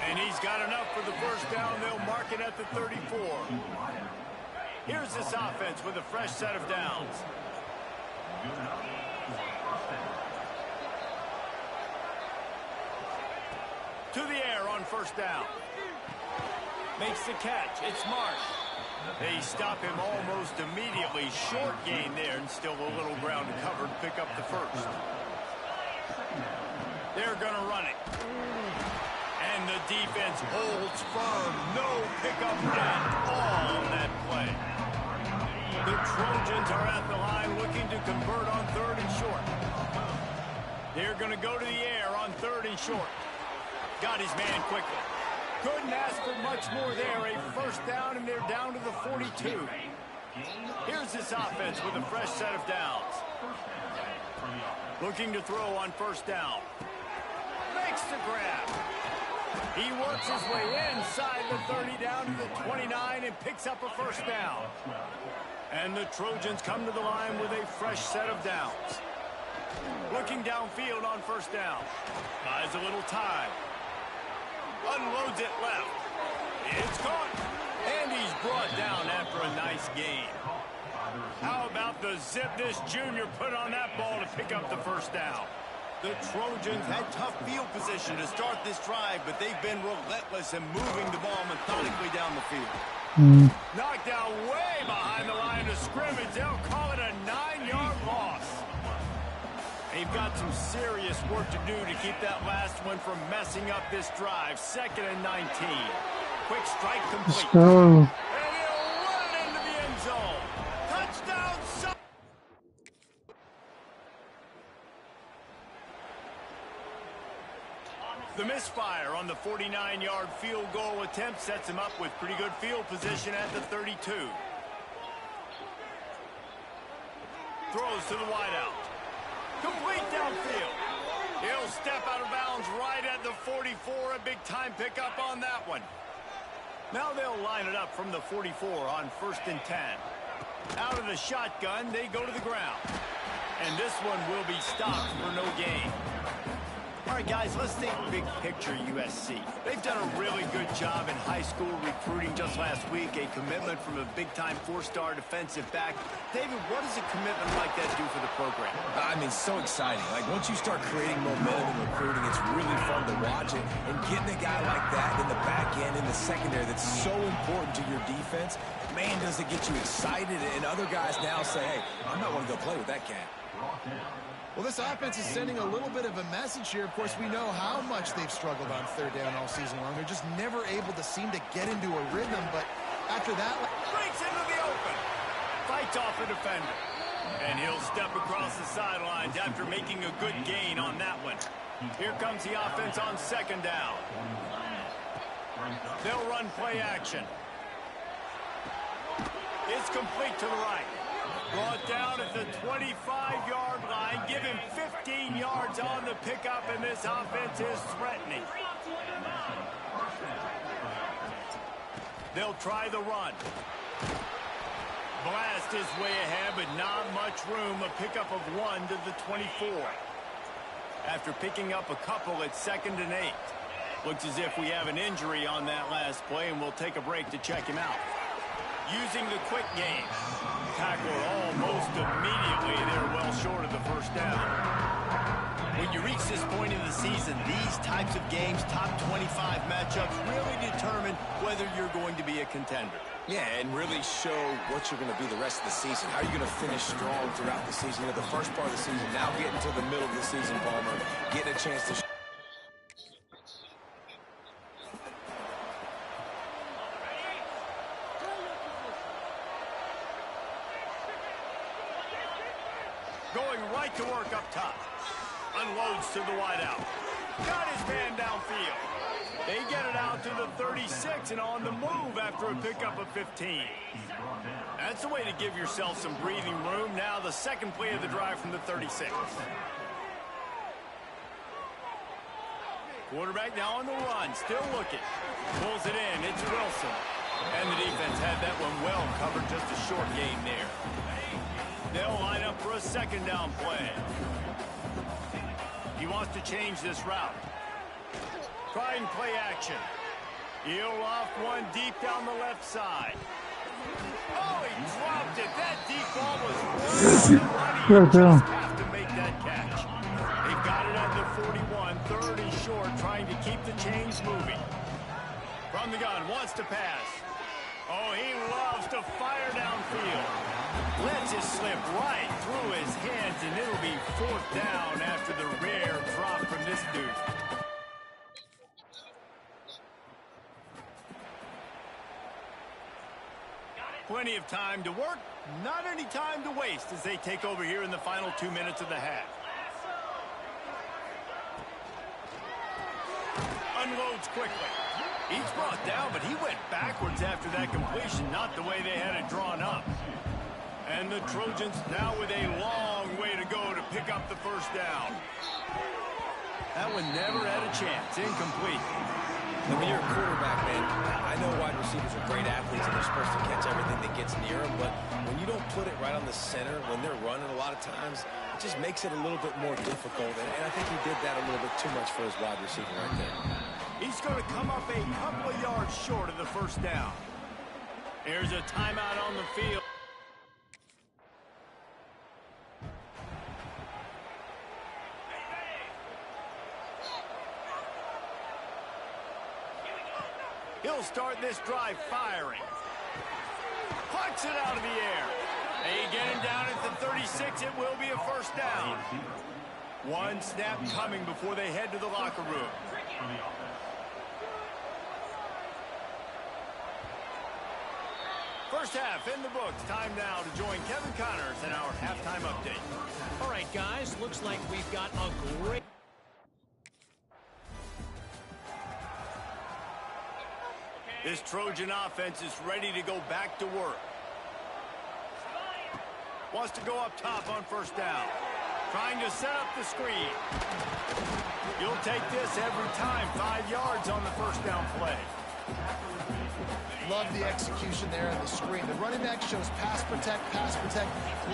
And he's got enough for the 1st down. They'll mark it at the 34. Here's this offense with a fresh set of downs. To the air on 1st down. Makes the catch. It's Marsh. They stop him almost immediately. Short gain there and still a little ground to cover to pick up the 1st. They're going to run it. And the defense holds firm. No pickup at all on that play. The Trojans are at the line looking to convert on 3rd and short. They're going to go to the air on 3rd and short. Got his man quickly. Couldn't ask for much more there. A 1st down, and they're down to the 42. Here's this offense with a fresh set of downs. Looking to throw on 1st down. makes the grab. He works his way inside the 30 down to the 29 and picks up a first down. And the Trojans come to the line with a fresh set of downs. Looking downfield on first down. Buys a little time. Unloads it left. It's caught. And he's brought down after a nice gain. How about the zip this junior put on that ball to pick up the first down? The Trojans had tough field position to start this drive, but they've been relentless in moving the ball methodically down the field. Knocked down way behind the line of scrimmage. They'll call it a 9-yard loss. They've got some serious work to do to keep that last one from messing up this drive. 2nd and 19. Quick strike complete. Let's go. And he'll run it into the end zone. Touchdown, son. The misfire on the 49-yard field goal attempt sets him up with pretty good field position at the 32. Throws to the wideout. Complete downfield. He'll step out of bounds right at the 44. A big-time pickup on that one. Now they'll line it up from the 44 on 1st and 10. Out of the shotgun, they go to the ground. And this one will be stopped for no gain. All right, guys, let's think big picture USC. They've done a really good job in high school recruiting just last week, a commitment from a big-time 4-star defensive back. David, what does a commitment like that do for the program? I mean, so exciting. Like, once you start creating momentum in recruiting, it's really fun to watch it. And getting a guy like that in the back end, in the secondary, that's so important to your defense, man, does it get you excited. And other guys now say, hey, I'm not going to go play with that cat. Well, this offense is sending a little bit of a message here. Of course, we know how much they've struggled on 3rd down all season long. They're just never able to seem to get into a rhythm. But after that, Breaks into the open. Fights off a defender. And he'll step across the sidelines after making a good gain on that one. Here comes the offense on 2nd down. They'll run play action. It's complete to the right. Brought down at the 25-yard line. Give him 15 yards on the pickup, and this offense is threatening. They'll try the run. Blast his way ahead, but not much room. A pickup of 1 to the 24. After picking up a couple at 2nd and 8. Looks as if we have an injury on that last play, and we'll take a break to check him out. Using the quick game. Tackled almost immediately. They're well short of the first down. When you reach this point in the season, these types of games, top 25 matchups, really determine whether you're going to be a contender. Yeah, and really show what you're going to be the rest of the season. How are you going to finish strong throughout the season? You know, the first part of the season, now getting to the middle of the season, Palmer, getting a chance to Going right to work up top. Unloads to the wideout. Got his man downfield. They get it out to the 36 and on the move after a pickup of 15. That's the way to give yourself some breathing room. Now the second play of the drive from the 36. Quarterback now on the run. Still looking. Pulls it in. It's Wilson. And the defense had that one well covered. Just a short gain there. They'll line up for a 2nd down play. He wants to change this route. Trying play action. He'll off one deep down the left side. Oh, he dropped it. That deep ball was Good down. just have to make that catch. They've got it at the 41. 3rd and short, trying to keep the chains moving. From the gun, wants to pass. Oh, he loves to fire downfield. Lets it slip right through his hands, and it'll be 4th down after the rare drop from this dude. Plenty of time to work, not any time to waste as they take over here in the final 2 minutes of the half. Unloads quickly. He's brought down, but he went backwards after that completion, not the way they had it drawn up. And the Trojans now with a long way to go to pick up the first down. That one never had a chance. Incomplete. And when you're a quarterback, man, I know wide receivers are great athletes and they're supposed to catch everything that gets near them, but when you don't put it right on the center, when they're running a lot of times, it just makes it a little bit more difficult. And I think he did that a little bit too much for his wide receiver right there. He's going to come up a couple of yards short of the first down. Here's a timeout on the field. He'll start this drive firing. Puts it out of the air. They get him down at the 36. It will be a first down. One snap coming before they head to the locker room. First half in the books. Time now to join Kevin Connors in our halftime update. All right, guys. Looks like we've got a great... This Trojan offense is ready to go back to work. Wants to go up top on first down. Trying to set up the screen. You'll take this every time. 5 yards on the first down play. Love the execution there on the screen. The running back shows pass protect.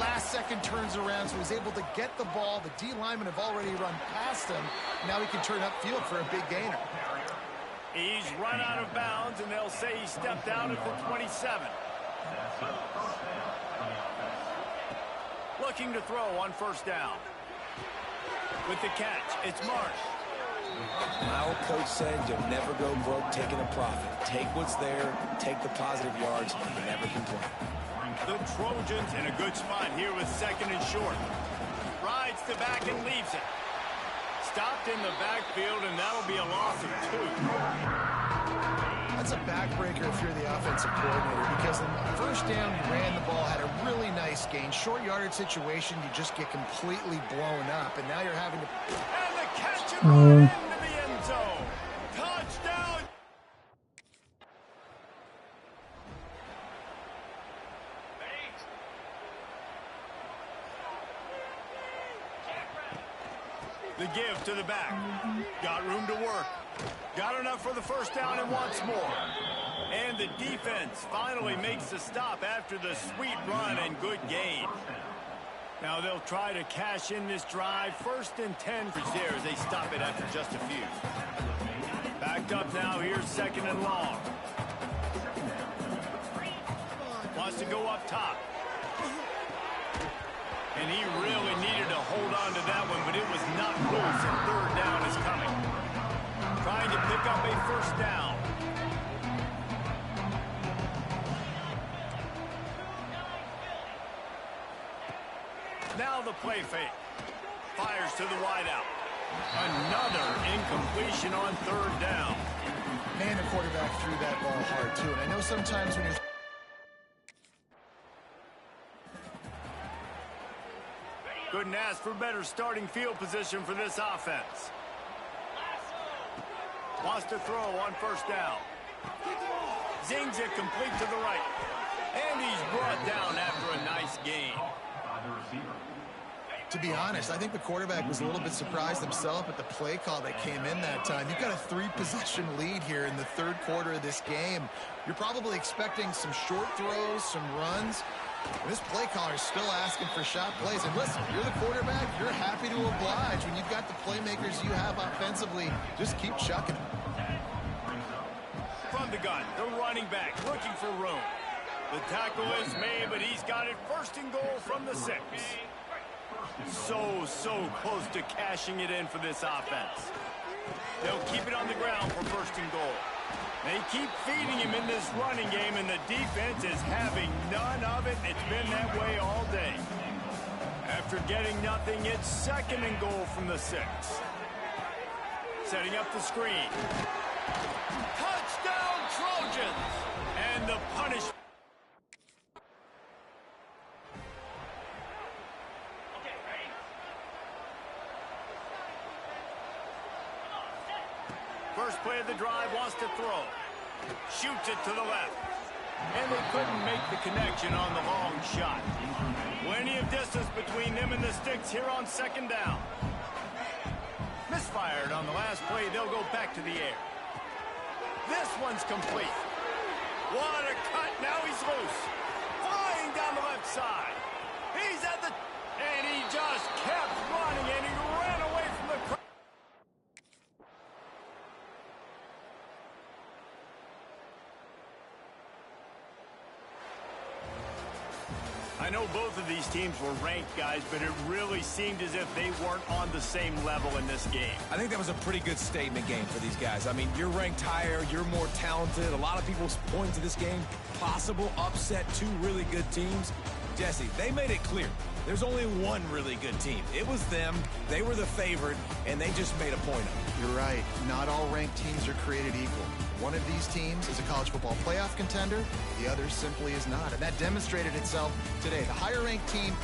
Last second turns around, so he's able to get the ball. The D linemen have already run past him. Now he can turn upfield for a big gainer. He's run out of bounds, and they'll say he stepped out at the 27. Looking to throw on first down. With the catch, it's Marsh. My old coach said you'll never go broke taking a profit. Take what's there, take the positive yards, and never complain. The Trojans in a good spot here with second and short. Rides the back and leaves it. Stopped in the backfield, and that'll be a loss of 2. That's a backbreaker if you're the offensive coordinator, because in the first down, you ran the ball, had a really nice gain. Short yardage situation, you just get completely blown up, and now you're having to... And the catch and run into the end zone. Touchdown! The give to the back. Got room to work. Got enough for the first down and wants more. And the defense finally makes the stop after the sweet run and good gain. Now they'll try to cash in this drive. First and 10 for there as they stop it after just a few. Backed up now. Here's second and long. Wants to go up top. And he really needed to hold on to that one, but it was not loose, and third down is coming. Trying to pick up a first down. Now the play fake. Fires to the wideout. Another incompletion on third down. Man, the quarterback threw that ball hard, too. And I know sometimes when you're... Couldn't ask for better starting field position for this offense. Wants to throw on first down. Zings it complete to the right. And he's brought down after a nice gain. To be honest, I think the quarterback was a little bit surprised himself at the play call that came in that time. You've got a 3-possession lead here in the third quarter of this game. You're probably expecting some short throws, some runs. And this play caller is still asking for shot plays. And listen, you're the quarterback. You're happy to oblige. When you've got the playmakers you have offensively, just keep chucking them. From the gun, the running back looking for room. The tackle is made, but he's got it first and goal from the 6. So close to cashing it in for this offense. They'll keep it on the ground for first and goal. They keep feeding him in this running game, and the defense is having none of it. It's been that way all day. After getting nothing, it's second and goal from the 6. Setting up the screen. Touchdown, Trojans! And the punishment. First play of the drive, wants to throw. Shoots it to the left. And they couldn't make the connection on the long shot. Plenty of distance between them and the sticks here on second down. Misfired last play, they'll go back to the air. This one's complete. What a cut. Now he's loose. Flying down the left side. He's at the... And he just kept running, and he ran away from the crowd. I know both of these teams were ranked, guys, but it really seemed as if they weren't on the same level in this game. I think that was a pretty good statement game for these guys. I mean, you're ranked higher, you're more talented. A lot of people point to this game, possible upset, two really good teams. Jesse, they made it clear. There's only one really good team. It was them. They were the favorite, and they just made a point of it. You're right. Not all ranked teams are created equal. One of these teams is a college football playoff contender. The other simply is not. And that demonstrated itself today. The higher ranked team...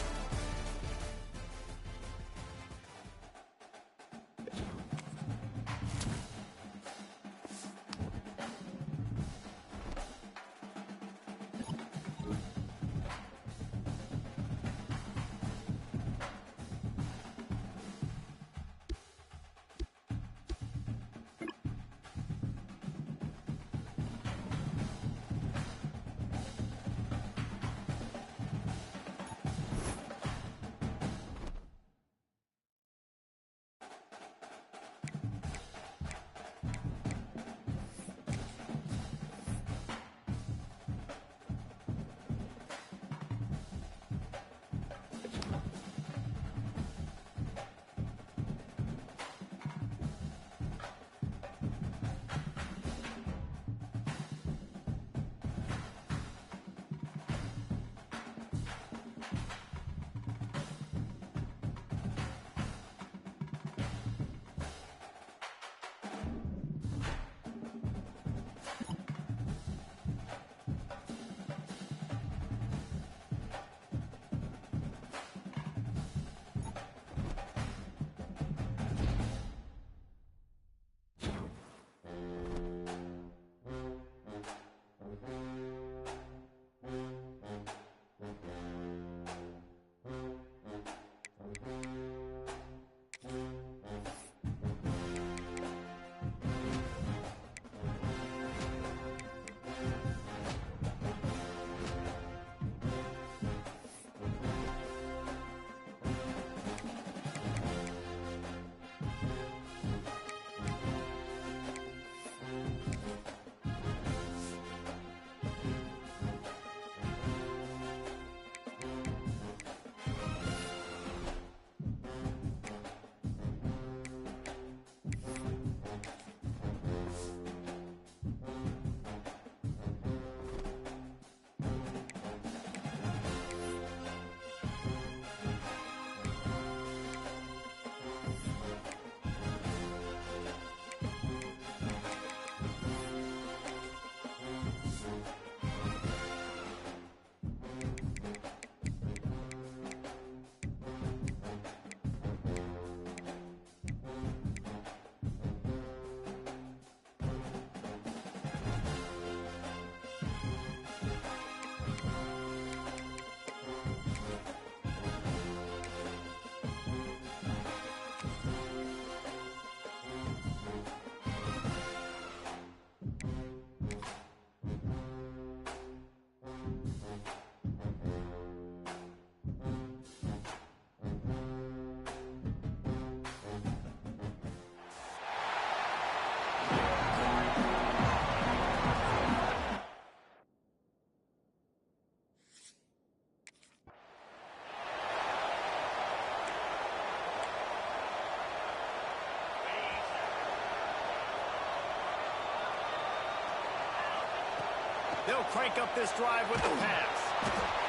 They'll crank up this drive with the pass.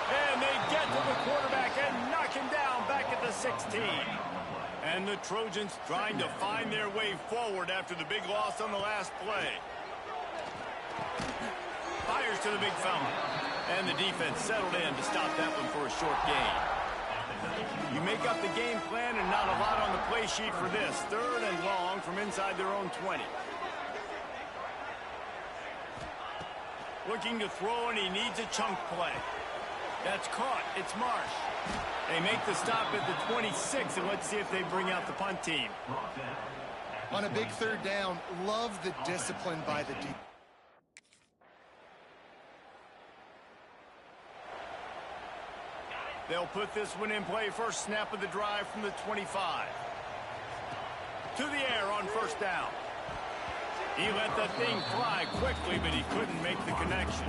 And they get to the quarterback and knock him down back at the 16. And the Trojans trying to find their way forward after the big loss on the last play. Fires to the big fountain. And the defense settled in to stop that one for a short gain. You make up the game plan and not a lot on the play sheet for this. 3rd and long from inside their own 20. Looking to throw, and he needs a chunk play. That's caught. It's Marsh. They make the stop at the 26, and let's see if they bring out the punt team. On a big third down, love the discipline by the defense. They'll put this one in play. First snap of the drive from the 25. To the air on first down. He let that thing fly quickly, but he couldn't make the connection.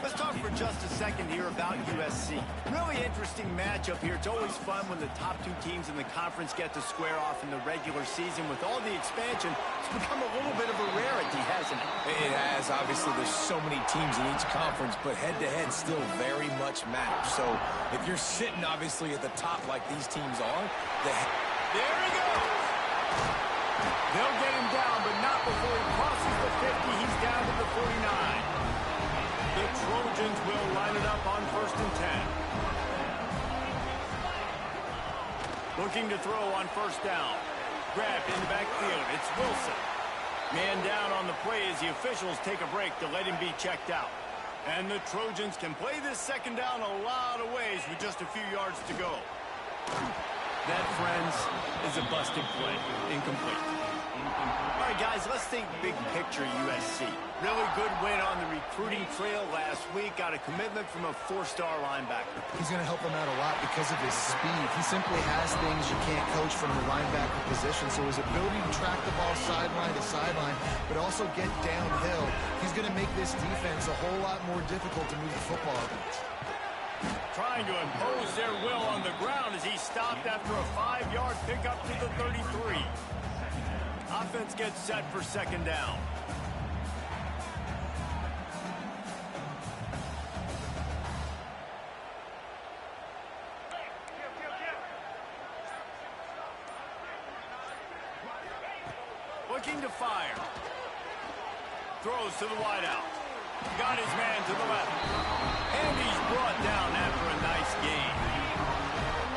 Let's talk for just a second here about USC. Really interesting matchup here. It's always fun when the top two teams in the conference get to square off in the regular season. With all the expansion, it's become a little bit of a rarity, hasn't it? It has. Obviously, there's so many teams in each conference, but head-to-head still very much matters. So if you're sitting, obviously, at the top like these teams are, there he goes! They'll get him down, but not before he crosses the 50. He's down to the 49. The Trojans will line it up on 1st and 10. Looking to throw on first down. Grab in the backfield. It's Wilson. Man down on the play as the officials take a break to let him be checked out. And the Trojans can play this second down a lot of ways with just a few yards to go. That, friends, is a busted play. Incomplete. All right, guys, let's think big picture USC. Really good win on the recruiting trail last week. Got a commitment from a 4-star linebacker. He's going to help them out a lot because of his speed. He simply has things you can't coach from the linebacker position. So his ability to track the ball sideline to sideline, but also get downhill, he's going to make this defense a whole lot more difficult to move the football against. Trying to impose their will on the ground as he stopped after a 5-yard pickup to the 33. Offense gets set for second down. Looking to fire. Throws to the wideout. Got his man to the left. And he's brought down after a nice gain.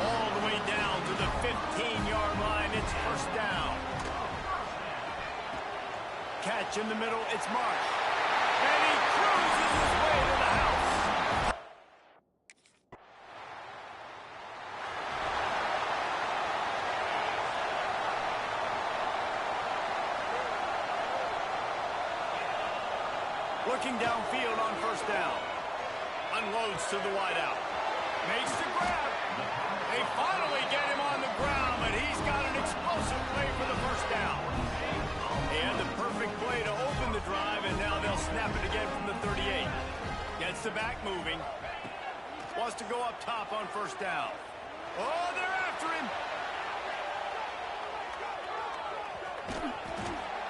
All the way down to the 15-yard line. It's first down. Catch in the middle. It's Marsh. And he cruises his way to the house. Looking downfield on first down. Unloads to the wideout. Makes the grab. They finally get him on the ground, but he's got an explosive play for the first down. He had the perfect play to open the drive, and now they'll snap it again from the 38. Gets the back moving. Wants to go up top on first down. Oh, they're after him.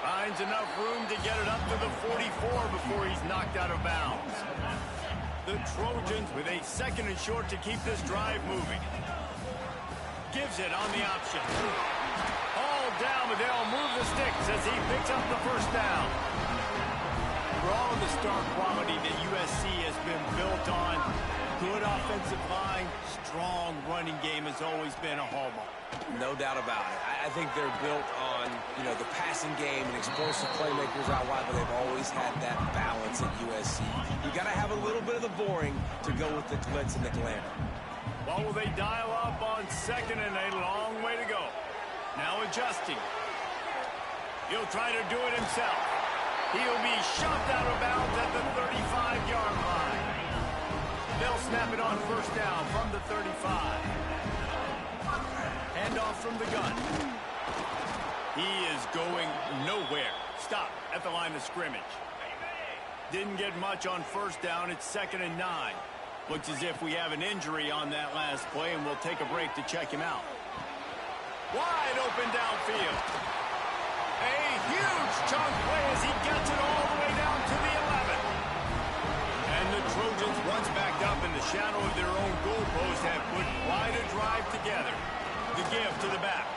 Finds enough room to get it up to the 44 before he's knocked out of bounds. The Trojans with a second and short to keep this drive moving. Gives it on the option. All down, but they'll move the sticks as he picks up the first down. For all of the star quality that USC has been built on, good offensive line, strong running game has always been a hallmark. No doubt about it. I think they're built on, the passing game and explosive playmakers out wide, but they've always had that balance at USC. You got to have a little bit of the boring to go with the glitz and the glamour. Well, will they dial up on second and a long way to go? Now adjusting. He'll try to do it himself. He'll be shoved out of bounds at the 35-yard line. They'll snap it on first down from the 35. Handoff from the gun. He is going nowhere. Stop at the line of scrimmage. Didn't get much on first down. It's 2nd and 9. Looks as if we have an injury on that last play, and we'll take a break to check him out. Wide open downfield. A huge chunk play as he gets it all the way down to the 11. And the Trojans, once backed up in the shadow of their own goalpost, have put quite a drive together. The give to the back.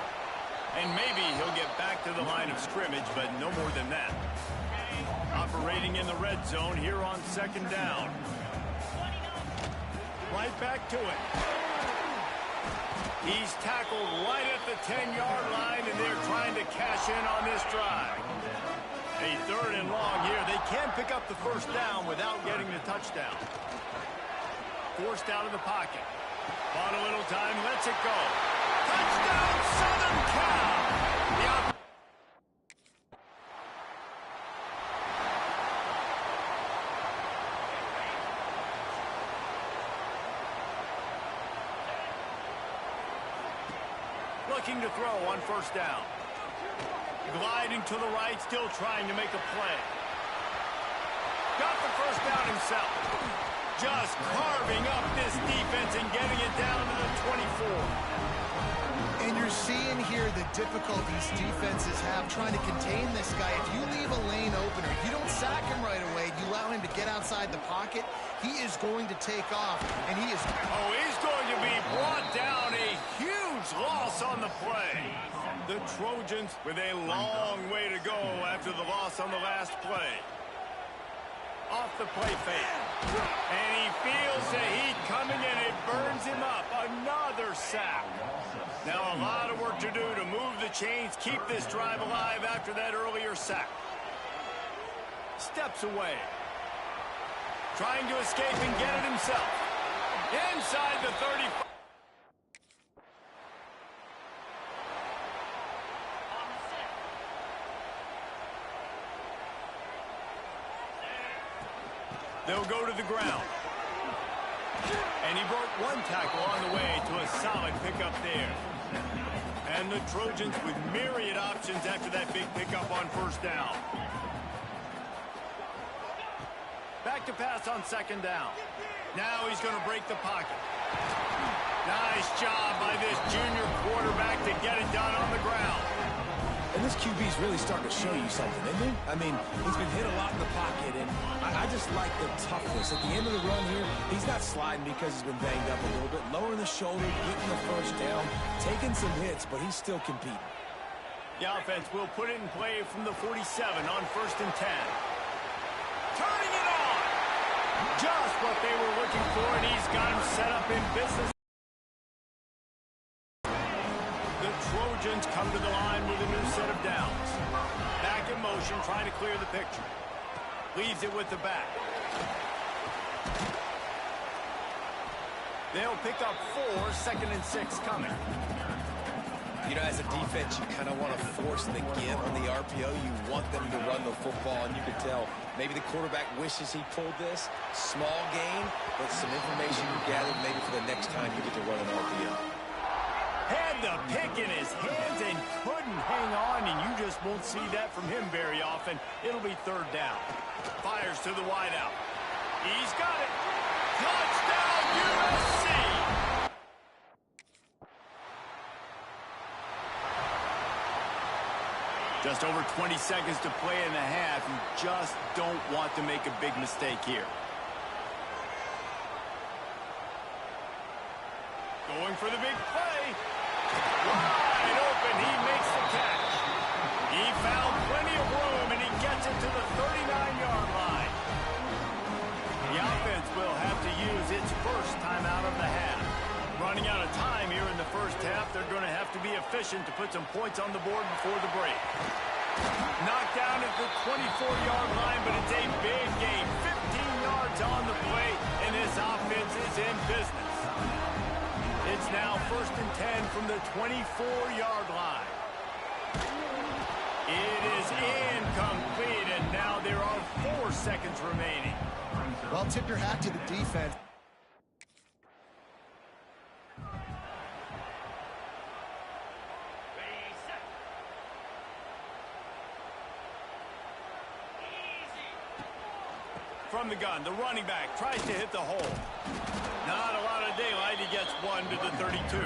And maybe he'll get back to the line of scrimmage, but no more than that. Operating in the red zone here on second down. Right back to it. He's tackled right at the 10-yard line, and they're trying to cash in on this drive. A 3rd and long here. They can pick up the first down without getting the touchdown. Forced out of the pocket. Bought a little time, lets it go. Touchdown, Southern Cal! looking to throw on first down. Gliding to the right, still trying to make a play. Got the first down himself. Just carving up this defense and getting it down to the 24. And you're seeing here the difficulties defenses have trying to contain this guy. If you leave a lane open, or if you don't sack him right away, you allow him to get outside the pocket, he is going to take off, and he is... Oh, he's going to be brought down. A huge loss on the play. The Trojans with a long way to go after the loss on the last play. Off the play fake. And he feels the heat coming, and it burns him up. Another sack. Now a lot of work to do to move the chains, keep this drive alive after that earlier sack. Steps away. Trying to escape and get it himself. Inside the 35. They'll go to the ground. And he broke one tackle on the way to a solid pickup there. And the Trojans with myriad options after that big pickup on first down. Back to pass on second down. Now he's going to break the pocket. Nice job by this junior quarterback to get it done on the ground. And this QB's really starting to show you something, isn't he? I mean, he's been hit a lot in the pocket, and I just like the toughness. At the end of the run here, he's not sliding because he's been banged up a little bit. Lowering the shoulder, getting the first down, taking some hits, but he's still competing. The offense will put it in play from the 47 on first and 10. Turning it on! Just what they were looking for, and he's got him set up in business. The Trojans come to the line with a new set of downs. Back in motion, trying to clear the picture. Leaves it with the back. They'll pick up 4, second and 6 coming. You know, as a defense, you kind of want to force the give on the RPO. You want them to run the football, and you can tell maybe the quarterback wishes he pulled this. Small gain, but some information you gathered maybe for the next time you get to run an RPO. Had the pick in his hands and couldn't hang on, and you just won't see that from him very often. It'll be third down. Fires to the wideout. He's got it. Touchdown, USC! Just over 20 seconds to play in the half. You just don't want to make a big mistake here. Going for the big play. Wide open, he makes the catch. He found plenty of room, and he gets it to the 39-yard line. The offense will have to use its first timeout of the half. Running out of time here in the first half, they're going to have to be efficient to put some points on the board before the break. Knocked down at the 24-yard line, but it's a big gain. 15 yards on the play, and this offense is in business. It's now first and 10 from the 24-yard line. It is incomplete, and now there are 4 seconds remaining. Well, tip your hat to the defense. From the gun, the running back tries to hit the hole. Not a lot of daylight. He gets 1 to the 32.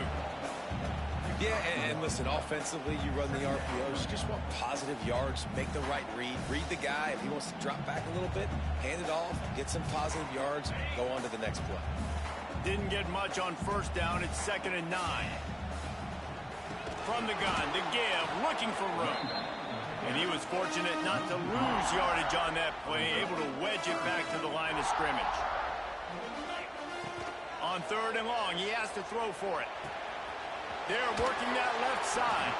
Yeah, and listen, offensively, you run the RPOs. You just want positive yards, make the right read. Read the guy. If he wants to drop back a little bit, hand it off, get some positive yards, go on to the next play. Didn't get much on first down. It's second and 9. From the gun, the give, looking for room. And he was fortunate not to lose yardage on that play, able to wedge it back to the line of scrimmage. On third and long, he has to throw for it. They're working that left side.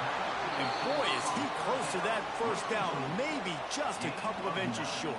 And boy, is he close to that first down, maybe just a couple of inches short.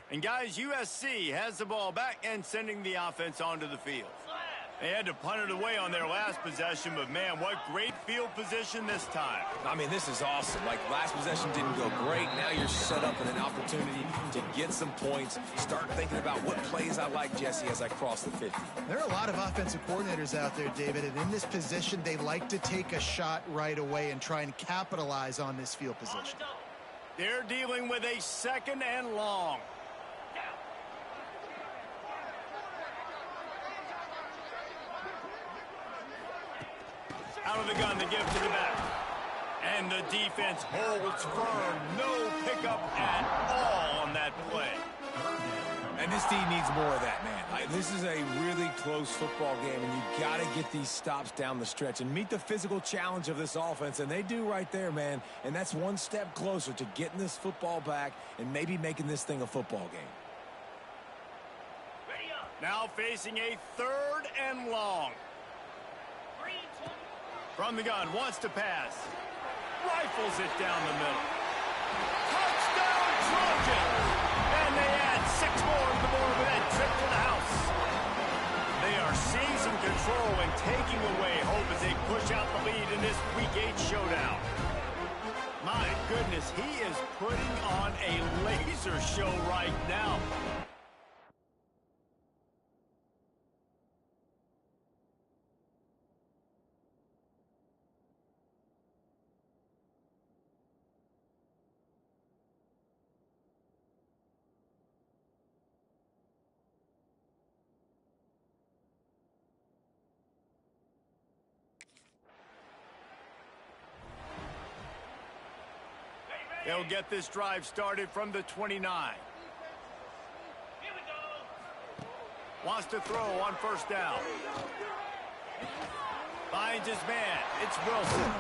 And guys, USC has the ball back and sending the offense onto the field. They had to punt it away on their last possession, but man, what great field position this time. I mean, this is awesome. Like, last possession didn't go great. Now you're set up with an opportunity to get some points. Start thinking about what plays I like, Jesse, as I cross the 50. There are a lot of offensive coordinators out there, David, and in this position, they like to take a shot right away and try and capitalize on this field position. They're dealing with a 2nd and long. Out of the gun, the give to the back. And the defense holds firm. No pickup at all on that play. And this team needs more of that, man. This is a really close football game, and you got to get these stops down the stretch and meet the physical challenge of this offense, and they do right there, man. And that's one step closer to getting this football back and maybe making this thing a football game. Now facing a 3rd and long. From the gun, wants to pass. Rifles it down the middle. Touchdown, Trojans! And they add 6 more to the board with that trip to the house. They are seizing control and taking away hope as they push out the lead in this Week 8 showdown. My goodness, he is putting on a laser show right now. They'll get this drive started from the 29. Wants to throw on 1st down. Finds his man. It's Wilson.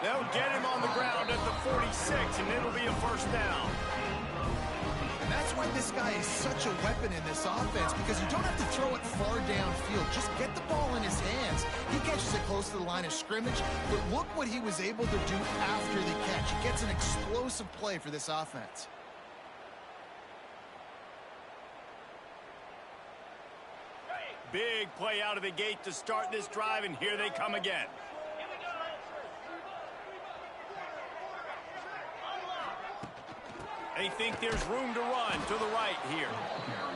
They'll get him on the ground at the 46, and it'll be a 1st down. And that's why this guy is such a weapon in this offense, because you don't have to throw it far downfield. Just get the ball in his hands. He catches it close to the line of scrimmage, but look what he was able to do after the catch. He gets an explosive play for this offense. Big play out of the gate to start this drive, and here they come again. They think there's room to run to the right here.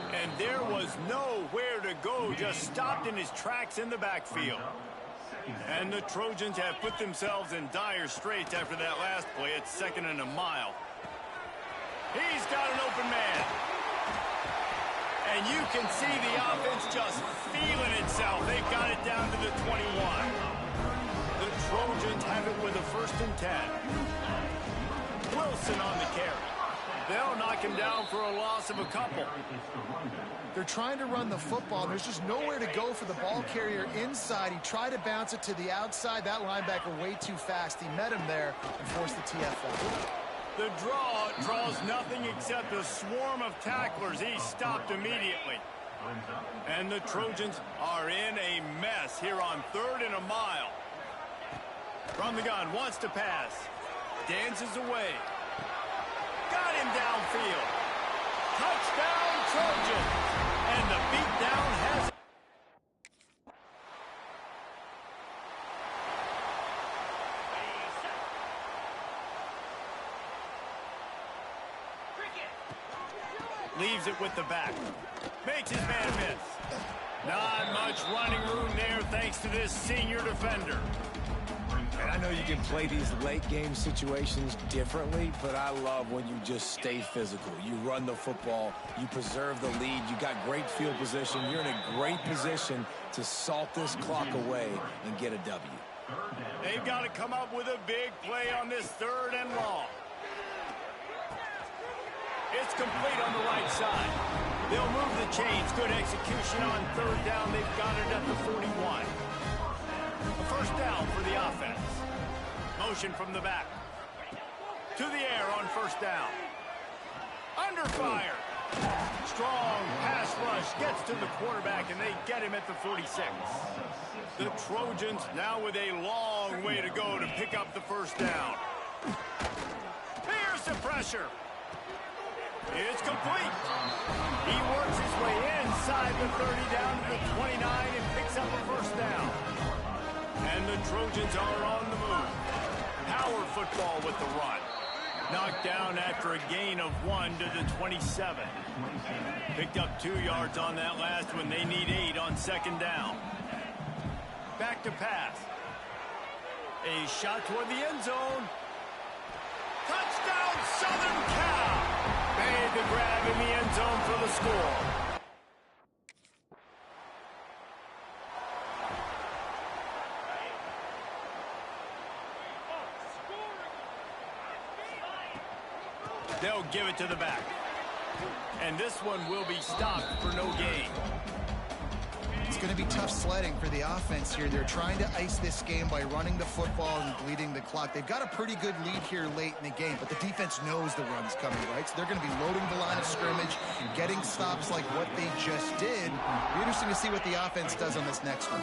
And there was nowhere to go, just stopped in his tracks in the backfield. And the Trojans have put themselves in dire straits after that last play. It's 2nd and a mile. He's got an open man. And you can see the offense just feeling itself. They've got it down to the 21. The Trojans have it with a 1st and 10. Wilson on the carry. They'll knock him down for a loss of a couple. They're trying to run the football. There's just nowhere to go for the ball carrier inside. He tried to bounce it to the outside. That linebacker way too fast. He met him there and forced the TFL. The draw draws nothing except a swarm of tacklers. He stopped immediately. And the Trojans are in a mess here on 3rd and a mile. From the gun, wants to pass. Dances away. Got him downfield. Touchdown, Trojans. And the beatdown has... Leaves it with the back. Makes his man miss. Not much running room there thanks to this senior defender. And I know you can play these late game situations differently, but I love when you just stay physical. You run the football, you preserve the lead, you got great field position, you're in a great position to salt this clock away and get a W. They've got to come up with a big play on this 3rd and long. It's complete on the right side. They'll move the chains. Good execution on 3rd down. They've got it at the 41. A 1st down for the offense. Motion from the back. To the air on 1st down. Under fire. Strong pass rush gets to the quarterback, and they get him at the 46. The Trojans now with a long way to go to pick up the 1st down. Here's the pressure. It's complete. He works his way inside the 30 down to the 29 and picks up a first down. And the Trojans are on the move. Power football with the run. Knocked down after a gain of 1 to the 27. Picked up 2 yards on that last one. They need 8 on second down. Back to pass. A shot toward the end zone. Touchdown, Southern Cal! Made the grab in the end zone for the score. They'll give it to the back. And this one will be stopped for no gain. It's going to be tough sledding for the offense here. They're trying to ice this game by running the football and bleeding the clock. They've got a pretty good lead here late in the game, but the defense knows the run's coming, right? So they're going to be loading the line of scrimmage and getting stops like what they just did. It'll be interesting to see what the offense does on this next one.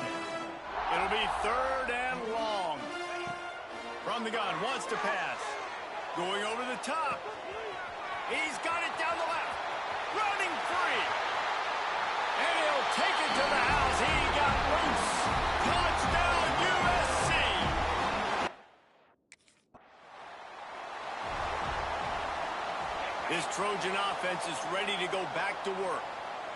It'll be 3rd and long. From the gun, wants to pass. Going over the top. He's got it down the left. Running free. And he'll take it to the house. He got loose. Touchdown, USC. This Trojan offense is ready to go back to work.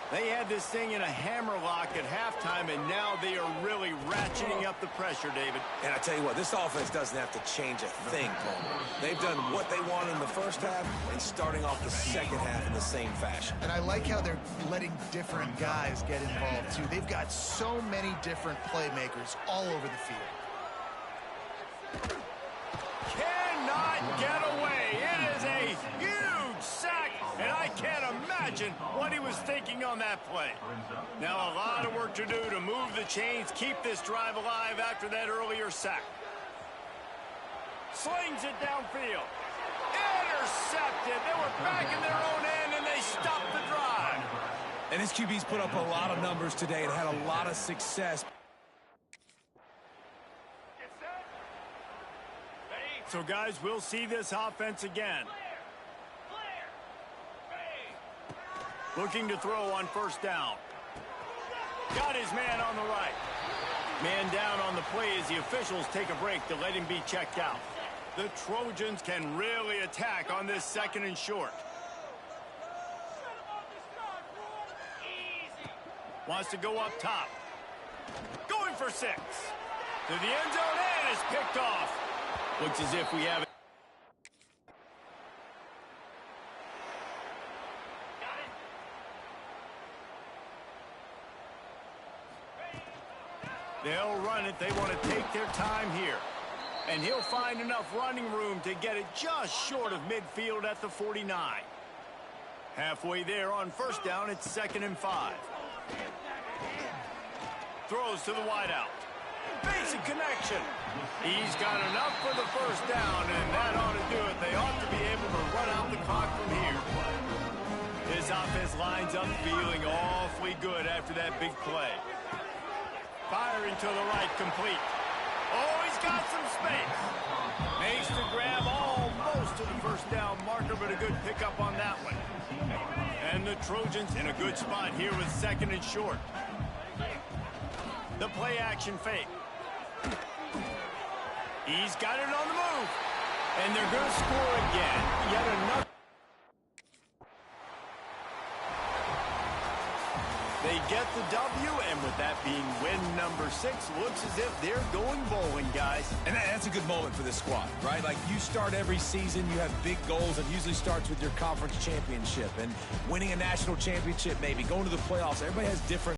They had this thing in a hammerlock at halftime, and now they are really ratcheting up the pressure, David. And I tell you what, this offense doesn't have to change a thing, Paul. They've done what they wanted in the first half and starting off the second half in the same fashion. And I like how they're letting different guys get involved, too. They've got so many different playmakers all over the field. Cannot get away. It is a huge sack, and I can't imagine what he was thinking on that play. Now a lot of work to do to move the chains, keep this drive alive after that earlier sack. Slings it downfield. Intercepted. They were back in their own end, and they stopped the drive. And his QB's put up a lot of numbers today and had a lot of success. So, guys, we'll see this offense again. Looking to throw on first down. Got his man on the right. Man down on the play as the officials take a break to let him be checked out. The Trojans can really attack on this 2nd and short. Wants to go up top. Going for 6. To the end zone and is picked off. Looks as if we have it. They'll run it. They want to take their time here. And he'll find enough running room to get it just short of midfield at the 49. Halfway there on first down, it's 2nd and 5. Throws to the wideout. Basic connection. He's got enough for the first down, and that ought to do it. They ought to be able to run out the clock from here. This offense lines up feeling awfully good after that big play. Firing to the right, complete. Oh, he's got some space. Makes the grab almost to the first down marker, but a good pickup on that one. And the Trojans in a good spot here with 2nd and short. The play action fake. He's got it on the move. And they're going to score again. Yet another. They get the W, and with that being win number 6, looks as if they're going bowling, guys. And that's a good moment for this squad, right? Like, you start every season, you have big goals. It usually starts with your conference championship and winning a national championship, maybe going to the playoffs. Everybody has different